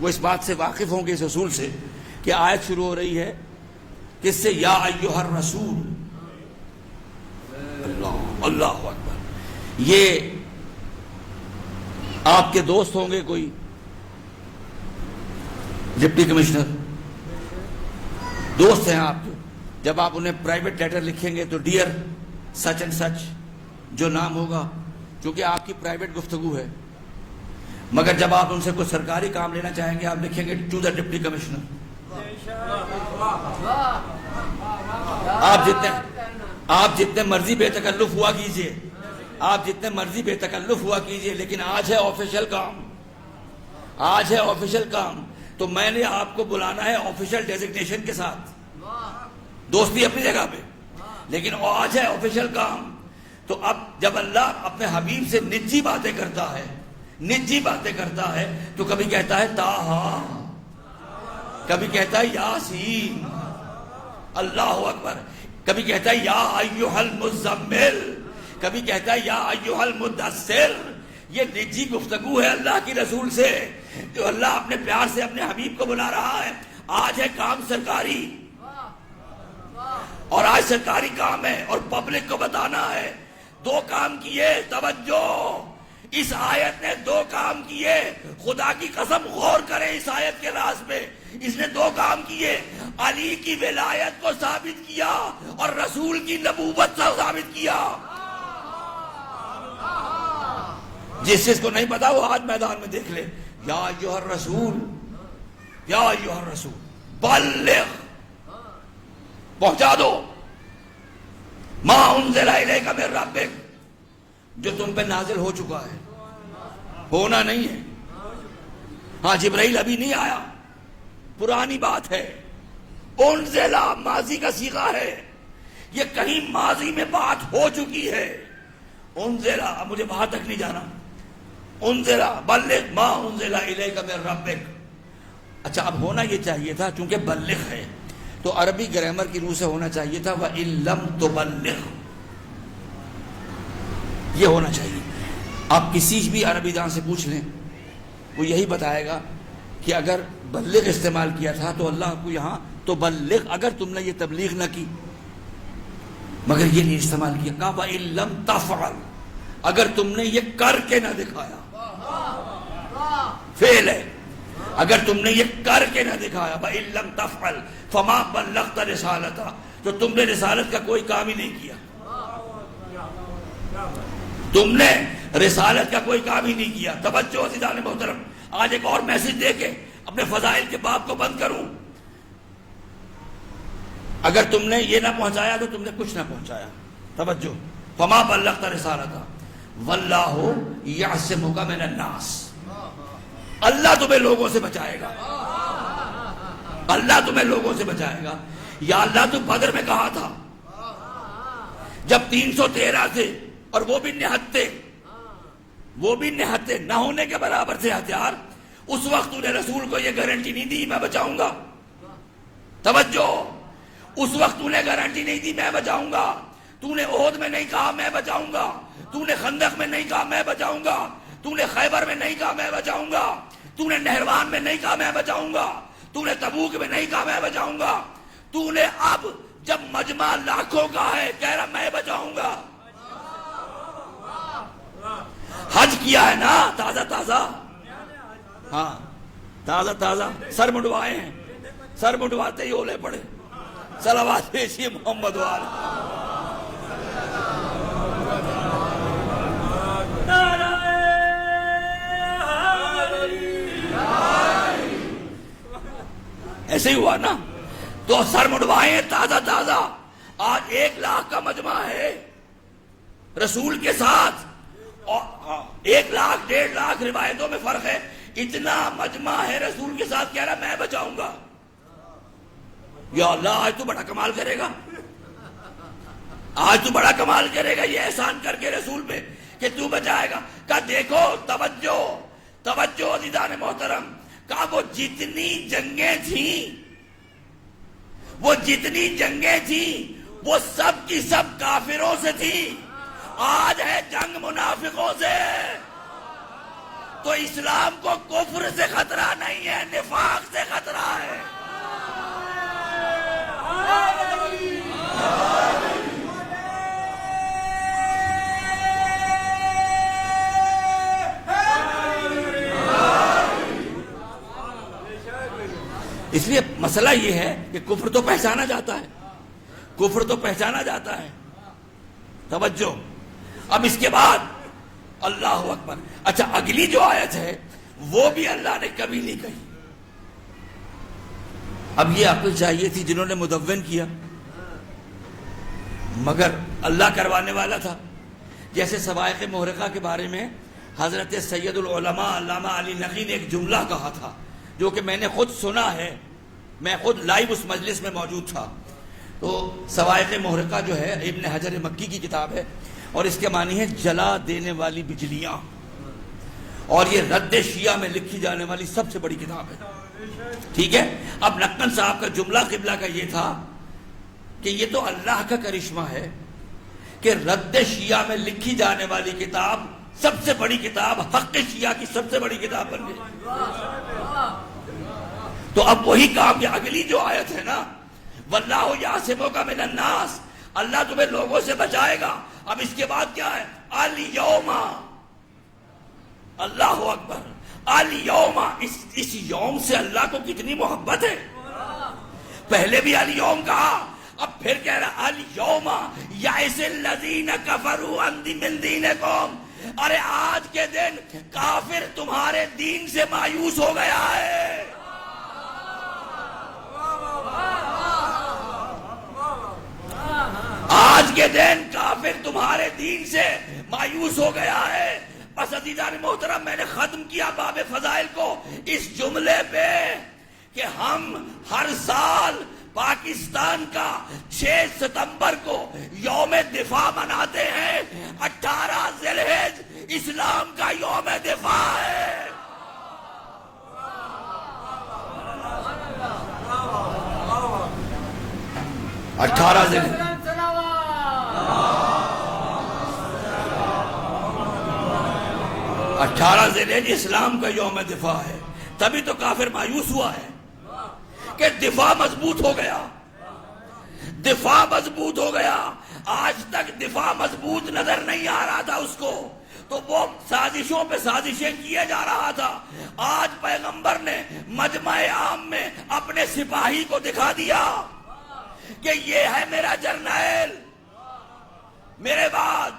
وہ اس بات سے واقف ہوں گے اس اصول سے کہ آیت شروع ہو رہی ہے کس سے, یا ایھا الرسول. اللہ اکبر. یہ آپ کے دوست ہوں گے کوئی ڈپٹی کمشنر, دوست ہیں آپ کے, جب آپ انہیں پرائیویٹ لیٹر لکھیں گے تو ڈیئر سچ اینڈ سچ جو نام ہوگا, کیونکہ آپ کی پرائیویٹ گفتگو ہے. مگر جب آپ ان سے کوئی سرکاری کام لینا چاہیں گے آپ لکھیں گے ٹو دا ڈپٹی کمشنر. آپ جتنے مرضی بے تکلف ہوا کیجئے, آپ جتنے مرضی بے تکلف ہوا کیجئے, لیکن آج ہے آفیشل کام, آج ہے آفیشل کام. تو میں نے آپ کو بلانا ہے آفیشل ڈیزگنیشن کے ساتھ, دوستی اپنی جگہ پہ, لیکن آج ہے آفیشل کام. تو اب جب اللہ اپنے حبیب سے نجی باتیں کرتا ہے, نجی باتیں کرتا ہے, تو کبھی کہتا ہے طٰہٰ, کبھی کہتا ہے یاسین. اللہ اکبر. کبھی کہتا ہے یا ایھا المزمل، کبھی کہتا ہے یا ایھا المدثر. یہ نجی گفتگو ہے اللہ کی رسول سے، جو اللہ اپنے پیار سے اپنے حبیب کو بلا رہا ہے. آج ہے کام سرکاری، اور آج سرکاری کام ہے اور پبلک کو بتانا ہے. 2 کام کیے، توجہ، اس آیت نے 2 کام کیے. خدا کی قسم غور کریں اس آیت کے راز پہ. اس نے 2 کام کیے، علی کی ولایت کو ثابت کیا اور رسول کی نبوت کو ثابت کیا. جس کو نہیں پتا وہ آج میدان میں دیکھ لے. یا ایھا الرسول، یا ایھا الرسول بلغ، پہنچا دو ما انزل الیک من ربک، جو تم پہ نازل ہو چکا ہے، ہونا نہیں ہے. ہاں جبرائیل ابھی نہیں آیا، پرانی بات ہے. انزل ماضی کا صیغہ ہے، یہ کہیں ماضی میں بات ہو چکی ہے. انزل، مجھے وہاں تک نہیں جانا. انزل بلغ ما انزل الیک من ربک. اچھا اب ہونا یہ چاہیے تھا، چونکہ بلغ ہے تو عربی گرامر کی روح سے ہونا چاہیے تھا وَإِن لَمْ تُبَلِّغْ، یہ ہونا چاہیے. آپ کسی بھی عربی دان سے پوچھ لیں، وہ یہی بتائے گا کہ اگر بلغ استعمال کیا تھا تو اللہ کو یہاں تو بلغ، اگر تم نے یہ تبلیغ نہ کی، مگر یہ نہیں استعمال کیا. کہا وَإِن لَمْ تَفْعَلْ، اگر تم نے یہ کر کے نہ دکھایا، فعل ہے، اگر تم نے یہ کر کے نہ دکھایا. وَإِن لَمْ تَفْعَلْ فَمَا بَلَّغْتَ رِسَالَتَهُ، تو تم نے رسالت کا کوئی کام ہی نہیں کیا. تم نے رسالت کا کوئی کام ہی نہیں کیا. توجہ عزیزان محترم، آج ایک اور میسج دے کے اپنے فضائل کے باب کو بند کروں. اگر تم نے یہ نہ پہنچایا تو تم نے کچھ نہ پہنچایا. توجہ، فَمَا بَلَّغْتَ رِسَالَتَهُ وَاللَّهُ يَعْصِمُكَ مِنَ النَّاسِ، اللہ تمہیں لوگوں سے بچائے گا، اللہ تمہیں لوگوں سے بچائے گا. یا اللہ تو بدر میں کہا تھا جب 313 تھے اور وہ بھی نہتے نہ ہونے کے برابر تھے ہتھیار، اس وقت تو نے رسول کو یہ گارنٹی نہیں دی میں بچاؤں گا. توجہ، اس وقت تو نے گارنٹی نہیں دی میں بچاؤں گا. تو نے احد میں نہیں کہا میں بچاؤں گا، تو نے خندق میں نہیں کہا میں بچاؤں گا، تو نے خیبر میں نہیں کہا میں بچاؤں گا، تو نے نہروان میں نہیں کہا میں بچاؤں گا، تو نے تبوک میں نہیں کہا میں بچاؤں گا. تو نے اب جب مجمع لاکھوں کا ہے کہہ رہا میں بچاؤں گا. حج کیا ہے نا تازہ تازہ، ہاں تازہ تازہ سر منڈوائے ہیں، سر منڈواتے ہی اولے پڑے. صلوات پیشی محمد والے. ایسے ہی ہوا نا، تو سر مڈوائے تازہ تازہ. آج 1 لاکھ کا مجمع ہے رسول کے ساتھ، اور 1 لاکھ 1.5 لاکھ روایتوں میں فرق ہے. اتنا مجمع ہے رسول کے ساتھ، کہہ رہا میں بچاؤں گا. یا اللہ آج تو بڑا کمال کرے گا، آج تو بڑا کمال کرے گا یہ احسان کر کے رسول پہ کہ تو بچائے گا. کہا دیکھو، توجہ توجہ عزیزان محترم، کہا وہ جتنی جنگیں تھیں وہ سب کی سب کافروں سے تھی. آج ہے جنگ منافقوں سے. تو اسلام کو کفر سے خطرہ نہیں ہے، نفاق سے خطرہ ہے. اس لیے مسئلہ یہ ہے کہ کفر تو پہچانا جاتا ہے، کفر تو پہچانا جاتا ہے. توجہ، اب اس کے بعد اللہ اکبر. اچھا اگلی جو آیت ہے وہ بھی اللہ نے کبھی نہیں کہی. اب یہ عقل چاہیے تھی جنہوں نے مدون کیا، مگر اللہ کروانے والا تھا. جیسے سوائق محرقہ کے بارے میں حضرت سید العلماء علامہ علی نقی نے ایک جملہ کہا تھا جو کہ میں نے خود سنا ہے، میں خود لائیو اس مجلس میں موجود تھا. تو سوائق محرقہ جو ہے ابن حجر مکی کی کتاب ہے، اور اس کے معنی ہے جلا دینے والی بجلیاں، اور یہ رد شیعہ میں لکھی جانے والی سب سے بڑی کتاب ہے. ٹھیک ہے. اب نقن صاحب کا جملہ قبلہ کا یہ تھا کہ یہ تو اللہ کا کرشمہ ہے کہ رد شیعہ میں لکھی جانے والی کتاب سب سے بڑی کتاب، حق شیعہ کی سب سے بڑی کتاب بن گئی۔ تو اب وہی کام، یہ اگلی جو آیت ہے نا، واللہ یعصمک من الناس، اللہ تمہیں لوگوں سے بچائے گا۔ اب اس کے بعد کیا ہے؟ الیوم، اللہ اکبر، الیوم، اس یوم سے اللہ کو کتنی محبت ہے۔ پہلے بھی الیوم کہا، اب پھر کہہ رہا الیوم یئس الذین کفروا من دینکم، ارے آج کے دن کافر تمہارے دین سے مایوس ہو گیا ہے۔ آج کے دن کافر تمہارے دین سے مایوس ہو گیا ہے۔ بس عزیزان محترم، میں نے ختم کیا باب فضائل کو اس جملے پہ کہ ہم ہر سال پاکستان کا 6 ستمبر کو یوم دفاع مناتے ہیں۔ 18 ذی الحجہ اسلام کا یوم دفاع ہے۔ اٹھارہ ذی الحجہ اسلام کا یوم دفاع ہے۔ تبھی تو کافر مایوس ہوا ہے کہ دفاع مضبوط ہو گیا، دفاع مضبوط ہو گیا۔ آج تک دفاع مضبوط نظر نہیں آ رہا تھا اس کو، تو وہ سازشوں پہ سازشیں کیے جا رہا تھا۔ آج پیغمبر نے مجمع عام میں اپنے سپاہی کو دکھا دیا کہ یہ ہے میرا جرنیل میرے بعد۔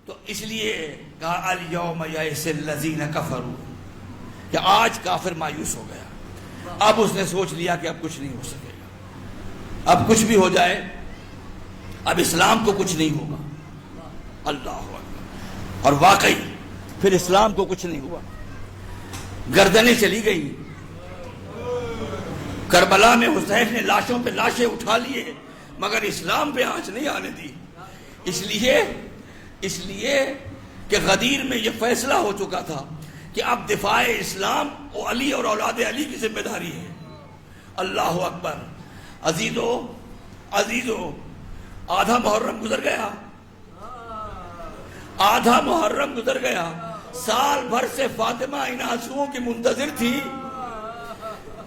تو اس لیے کہا الیوم یئس الذین کفروا، کہ آج کافر مایوس ہو گیا۔ اب اس نے سوچ لیا کہ اب کچھ نہیں ہو سکے گا، اب کچھ بھی ہو جائے اب اسلام کو کچھ نہیں ہوگا۔ اللہ اکبر۔ اور واقعی پھر اسلام کو کچھ نہیں ہوا، گردنیں چلی گئی۔ کربلا میں حسین نے لاشوں پہ لاشیں اٹھا لیے، مگر اسلام پہ آنچ نہیں آنے دی۔ اس لیے کہ غدیر میں یہ فیصلہ ہو چکا تھا کہ اب دفاع اسلام اور علی اور اولاد علی کی ذمہ داری ہے۔ اللہ اکبر۔ عزیزو، آدھا محرم گزر گیا، آدھا محرم گزر گیا۔ سال بھر سے فاطمہ ان آنسوؤں کی منتظر تھی،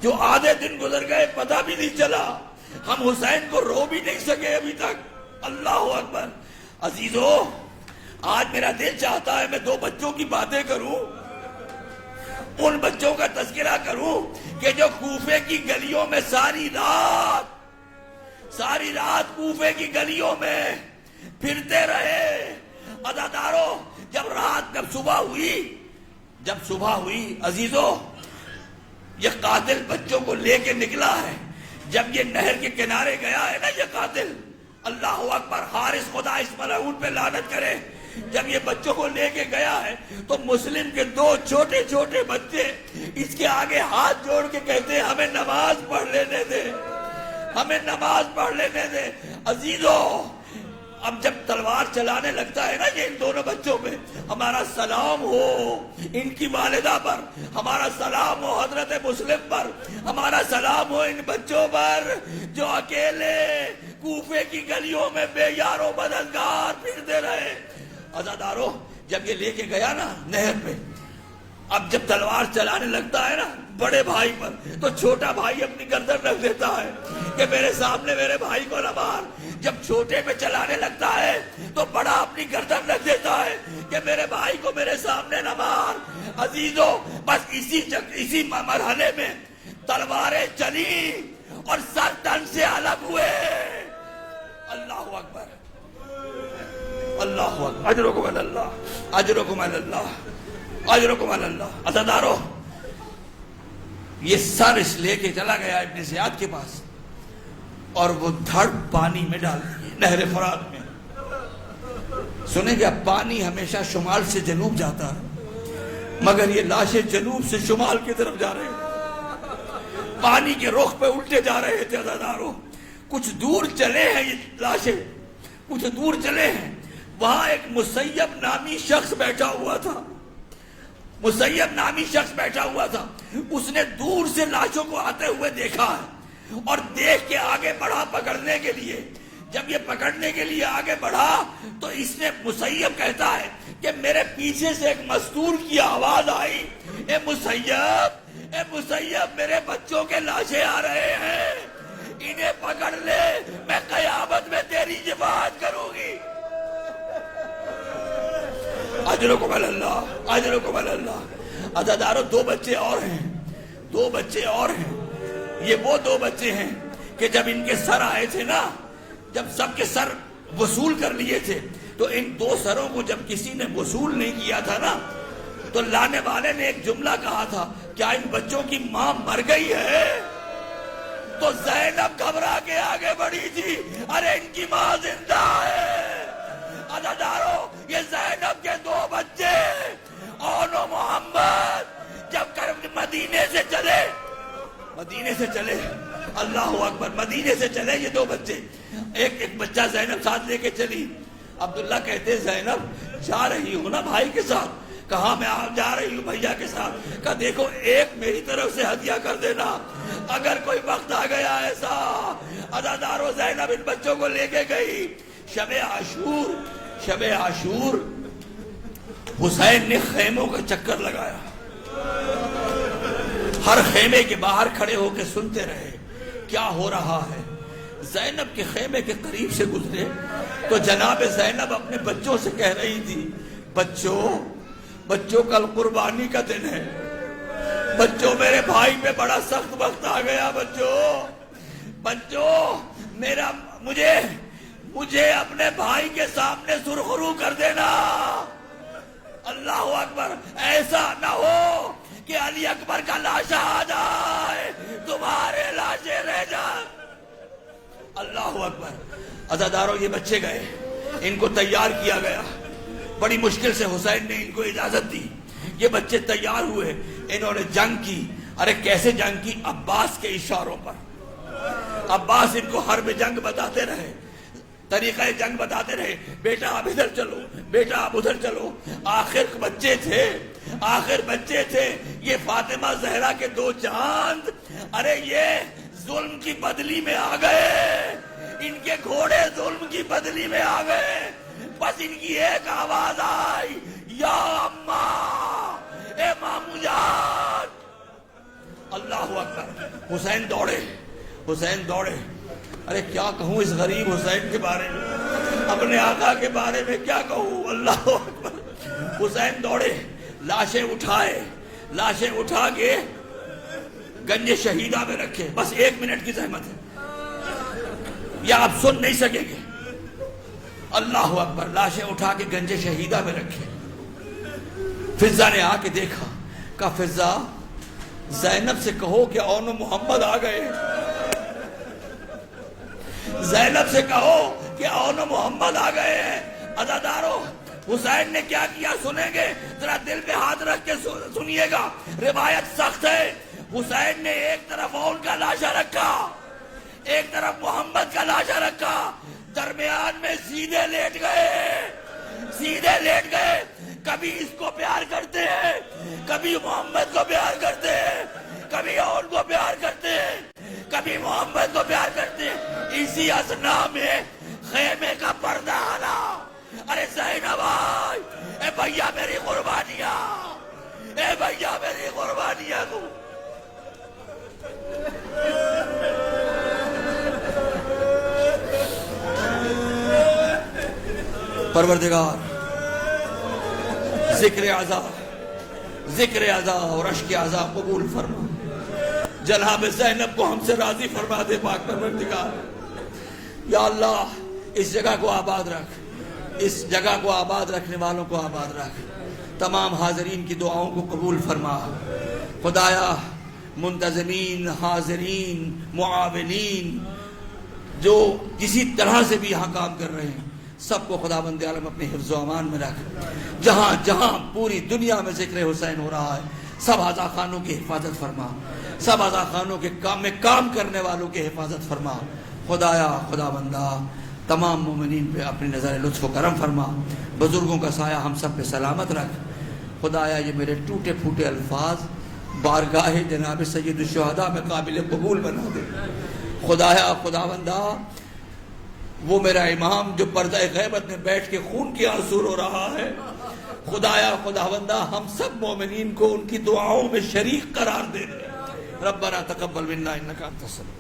جو آدھے دن گزر گئے پتہ بھی نہیں چلا۔ ہم حسین کو رو بھی نہیں سکے ابھی تک۔ اللہ اکبر۔ عزیزو، آج میرا دل چاہتا ہے میں 2 بچوں کی باتیں کروں، ان بچوں کا تذکرہ کروں کہ جو کوفے کی گلیوں میں ساری رات کوفے کی گلیوں میں پھرتے رہے۔ عزادارو، جب صبح ہوئی عزیزو، یہ قاتل بچوں کو لے کے نکلا ہے۔ جب یہ نہر کے کنارے گیا ہے نا یہ قاتل، اللہ اکبر، حارث خدا اس ملعون پہ لعنت کرے، جب یہ بچوں کو لے کے گیا ہے تو مسلم کے 2 چھوٹے چھوٹے بچے اس کے آگے ہاتھ جوڑ کے کہتے ہیں ہمیں نماز پڑھ لینے دے، ہمیں نماز پڑھ لینے دے۔ عزیزو، اب جب تلوار چلانے لگتا ہے نا یہ ان دونوں بچوں پہ، ہمارا سلام ہو ان کی والدہ پر، ہمارا سلام ہو حضرت مسلم پر، ہمارا سلام ہو ان بچوں پر جو اکیلے کوفے کی گلیوں میں بے یار و مددگار پھرتے رہے۔ عزادارو، جب یہ لے کے گیا نا نہر پہ، اب جب تلوار چلانے لگتا ہے نا بڑے بھائی پر، تو چھوٹا بھائی اپنی گردن رکھ دیتا ہے کہ میرے سامنے میرے بھائی کو نہ مار۔ جب چھوٹے پہ چلانے لگتا ہے تو بڑا اپنی گردن رکھ دیتا ہے کہ میرے بھائی کو میرے سامنے نہ مار۔ عزیزو، بس اسی مرحلے میں تلواریں چلی اور سر تن سے الگ ہوئے۔ اللہ اکبر، اللہ اکبر۔ اجرکم علی اللہ، اجرکم علی اللہ، اجرکم علی اللہ۔ عزادارو، یہ سر اس لے کے چلا گیا ابن زیاد کے پاس اور وہ دھڑ پانی میں ڈال دیے، نہر فرات میں۔ سنیں گے، پانی ہمیشہ شمال سے جنوب جاتا ہے، مگر یہ لاشیں جنوب سے شمال کی طرف جا رہے ہیں، پانی کے رخ پہ الٹے جا رہے تھے۔ عزادارو، کچھ دور چلے ہیں یہ لاشیں، کچھ دور چلے ہیں، وہاں ایک مسیب نامی شخص بیٹھا ہوا تھا، مسیب نامی شخص بیٹھا ہوا تھا۔ اس نے دور سے لاشوں کو آتے ہوئے دیکھا ہے اور دیکھ کے آگے بڑھا پکڑنے کے لیے. جب یہ پکڑنے کے لیے آگے بڑھا تو اس نے مسیب کہتا ہے کہ میرے پیچھے سے ایک مستور کی آواز آئی, اے مسیب میرے بچوں کے لاشیں آ رہے ہیں, انہیں پکڑ لے, میں قیامت میں تیری شفاعت کروں گی. اجرکم اللہ, اجرکم اللہ. عزادارو, دو بچے اور ہیں. یہ وہ دو بچے ہیں کہ جب ان کے سر آئے تھے نا, جب سب کے سر وصول کر لیے تھے, تو ان دو سروں کو جب کسی نے وصول نہیں کیا تھا نا, تو لانے والے نے ایک جملہ کہا تھا, کیا ان بچوں کی ماں مر گئی ہے؟ تو زینب گھبرا کے آگے بڑھی تھی, ارے ان کی ماں زندہ ہے. عزادارو, یہ زینب کے دو بچے اون و محمد جب مدینے سے چلے, اللہ اکبر, مدینے سے چلے یہ دو بچے. ایک بچہ زینب ساتھ لے کے چلی. عبداللہ کہتے, زینب جا رہی ہوں نا بھائی کے ساتھ؟ کہا میں جا رہی ہوں بھیا کے ساتھ. کہا دیکھو ایک میری طرف سے ہدیہ کر دینا اگر کوئی وقت آ گیا ایسا. عزادارو, زینب ان بچوں کو لے کے گئی. شب عاشور حسین نے خیموں کا چکر لگایا, ہر خیمے کے باہر کھڑے ہو کے سنتے رہے کیا ہو رہا ہے. زینب کے خیمے کے قریب سے گزرے تو جناب زینب اپنے بچوں سے کہہ رہی تھی, بچوں کل قربانی کا دن ہے. بچوں میرے بھائی پہ بڑا سخت وقت آ گیا. بچوں میرا مجھے اپنے بھائی کے سامنے سرخرو کر دینا. اللہ اکبر, ایسا نہ ہو کہ علی اکبر کا لاشا آ جائے, تمہارے لاشیں رہ جائیں. اللہ اکبر. عزادارو, یہ بچے گئے, ان کو تیار کیا گیا. بڑی مشکل سے حسین نے ان کو اجازت دی. یہ بچے تیار ہوئے, انہوں نے جنگ کی. ارے کیسے جنگ کی؟ عباس کے اشاروں پر. عباس ان کو حرب جنگ بتاتے رہے, طریقہ جنگ بتاتے رہے, بیٹا آپ ادھر چلو, بیٹا آپ ادھر چلو. آخر بچے تھے یہ فاطمہ زہرا کے دو چاند. ارے یہ ظلم کی بدلی میں آ گئے, ان کے گھوڑے ظلم کی بدلی میں آ گئے. بس ان کی ایک آواز آئی, یا اماں, اے مامو جان. اللہ اکبر. حسین دوڑے. ارے کیا کہوں اس غریب حسین کے بارے میں, اپنے آقا کے بارے میں کیا کہوں. اللہ اکبر. حسین دوڑے, لاشیں اٹھا کے گنج شہیدہ میں رکھے. بس 1 منٹ کی زحمت ہے, یا آپ سن نہیں سکیں گے. اللہ اکبر. لاشیں اٹھا کے گنج شہیدہ میں رکھے. فضا نے آ کے دیکھا, کہا فضا, زینب سے کہو کہ اون و محمد آ گئے. زینب سے کہو کہ اون و محمد آ گئے ہیں. عزادارو, حسین نے کیا کیا سنیں گے, ذرا دل پہ ہاتھ رکھ کے سنیے گا. روایت سخت ہے. حسین نے ایک طرف اون کا لاشا رکھا, ایک طرف محمد کا لاشا رکھا, درمیان میں سیدھے لیٹ گئے. کبھی اس کو پیار کرتے ہیں, کبھی محمد کو پیار کرتے ہیں, کبھی اون کو پیار کرتے ہیں, کبھی محمد کو پیار کرتے ہیں. اسی اثنا میں خیمے کا پردہ آنا. ارے زینب آئی, اے بھیا میری قربانیاں, اے بھیا میری قربانیاں کو. پروردگار, ذکر عزا اور اشک عزا قبول فرما. جناب زینب کو ہم سے راضی فرما دے پاک پروردگار. یا اللہ, اس جگہ کو آباد رکھ, اس جگہ کو آباد رکھنے والوں کو آباد رکھ. تمام حاضرین کی دعاؤں کو قبول فرما. خدایا, منتظمین, حاضرین, معاونین جو کسی طرح سے بھی یہاں کام کر رہے ہیں, سب کو خدا بند عالم اپنے حفظ و امان میں رکھ. جہاں جہاں پوری دنیا میں ذکر حسین ہو رہا ہے, سب عزا خانوں کی حفاظت فرما, سب عزا خانوں کے کام میں کام کرنے والوں کی حفاظت فرما. خدایا, خدا بندہ, تمام مومنین پہ اپنی نظر لطف و کرم فرما. بزرگوں کا سایہ ہم سب پہ سلامت رکھ. خدایا, یہ میرے ٹوٹے پھوٹے الفاظ بارگاہ جناب سید الشہداء میں قابل قبول بنا دے. خدایا خداوندہ وہ میرا امام جو پردہ غیبت میں بیٹھ کے خون کی آنسو رو رہا ہے، خدایا خداوندہ ہم سب مومنین کو ان کی دعاؤں میں شریک قرار دے دے۔ ربنا تقبل منا انک انت السمیع۔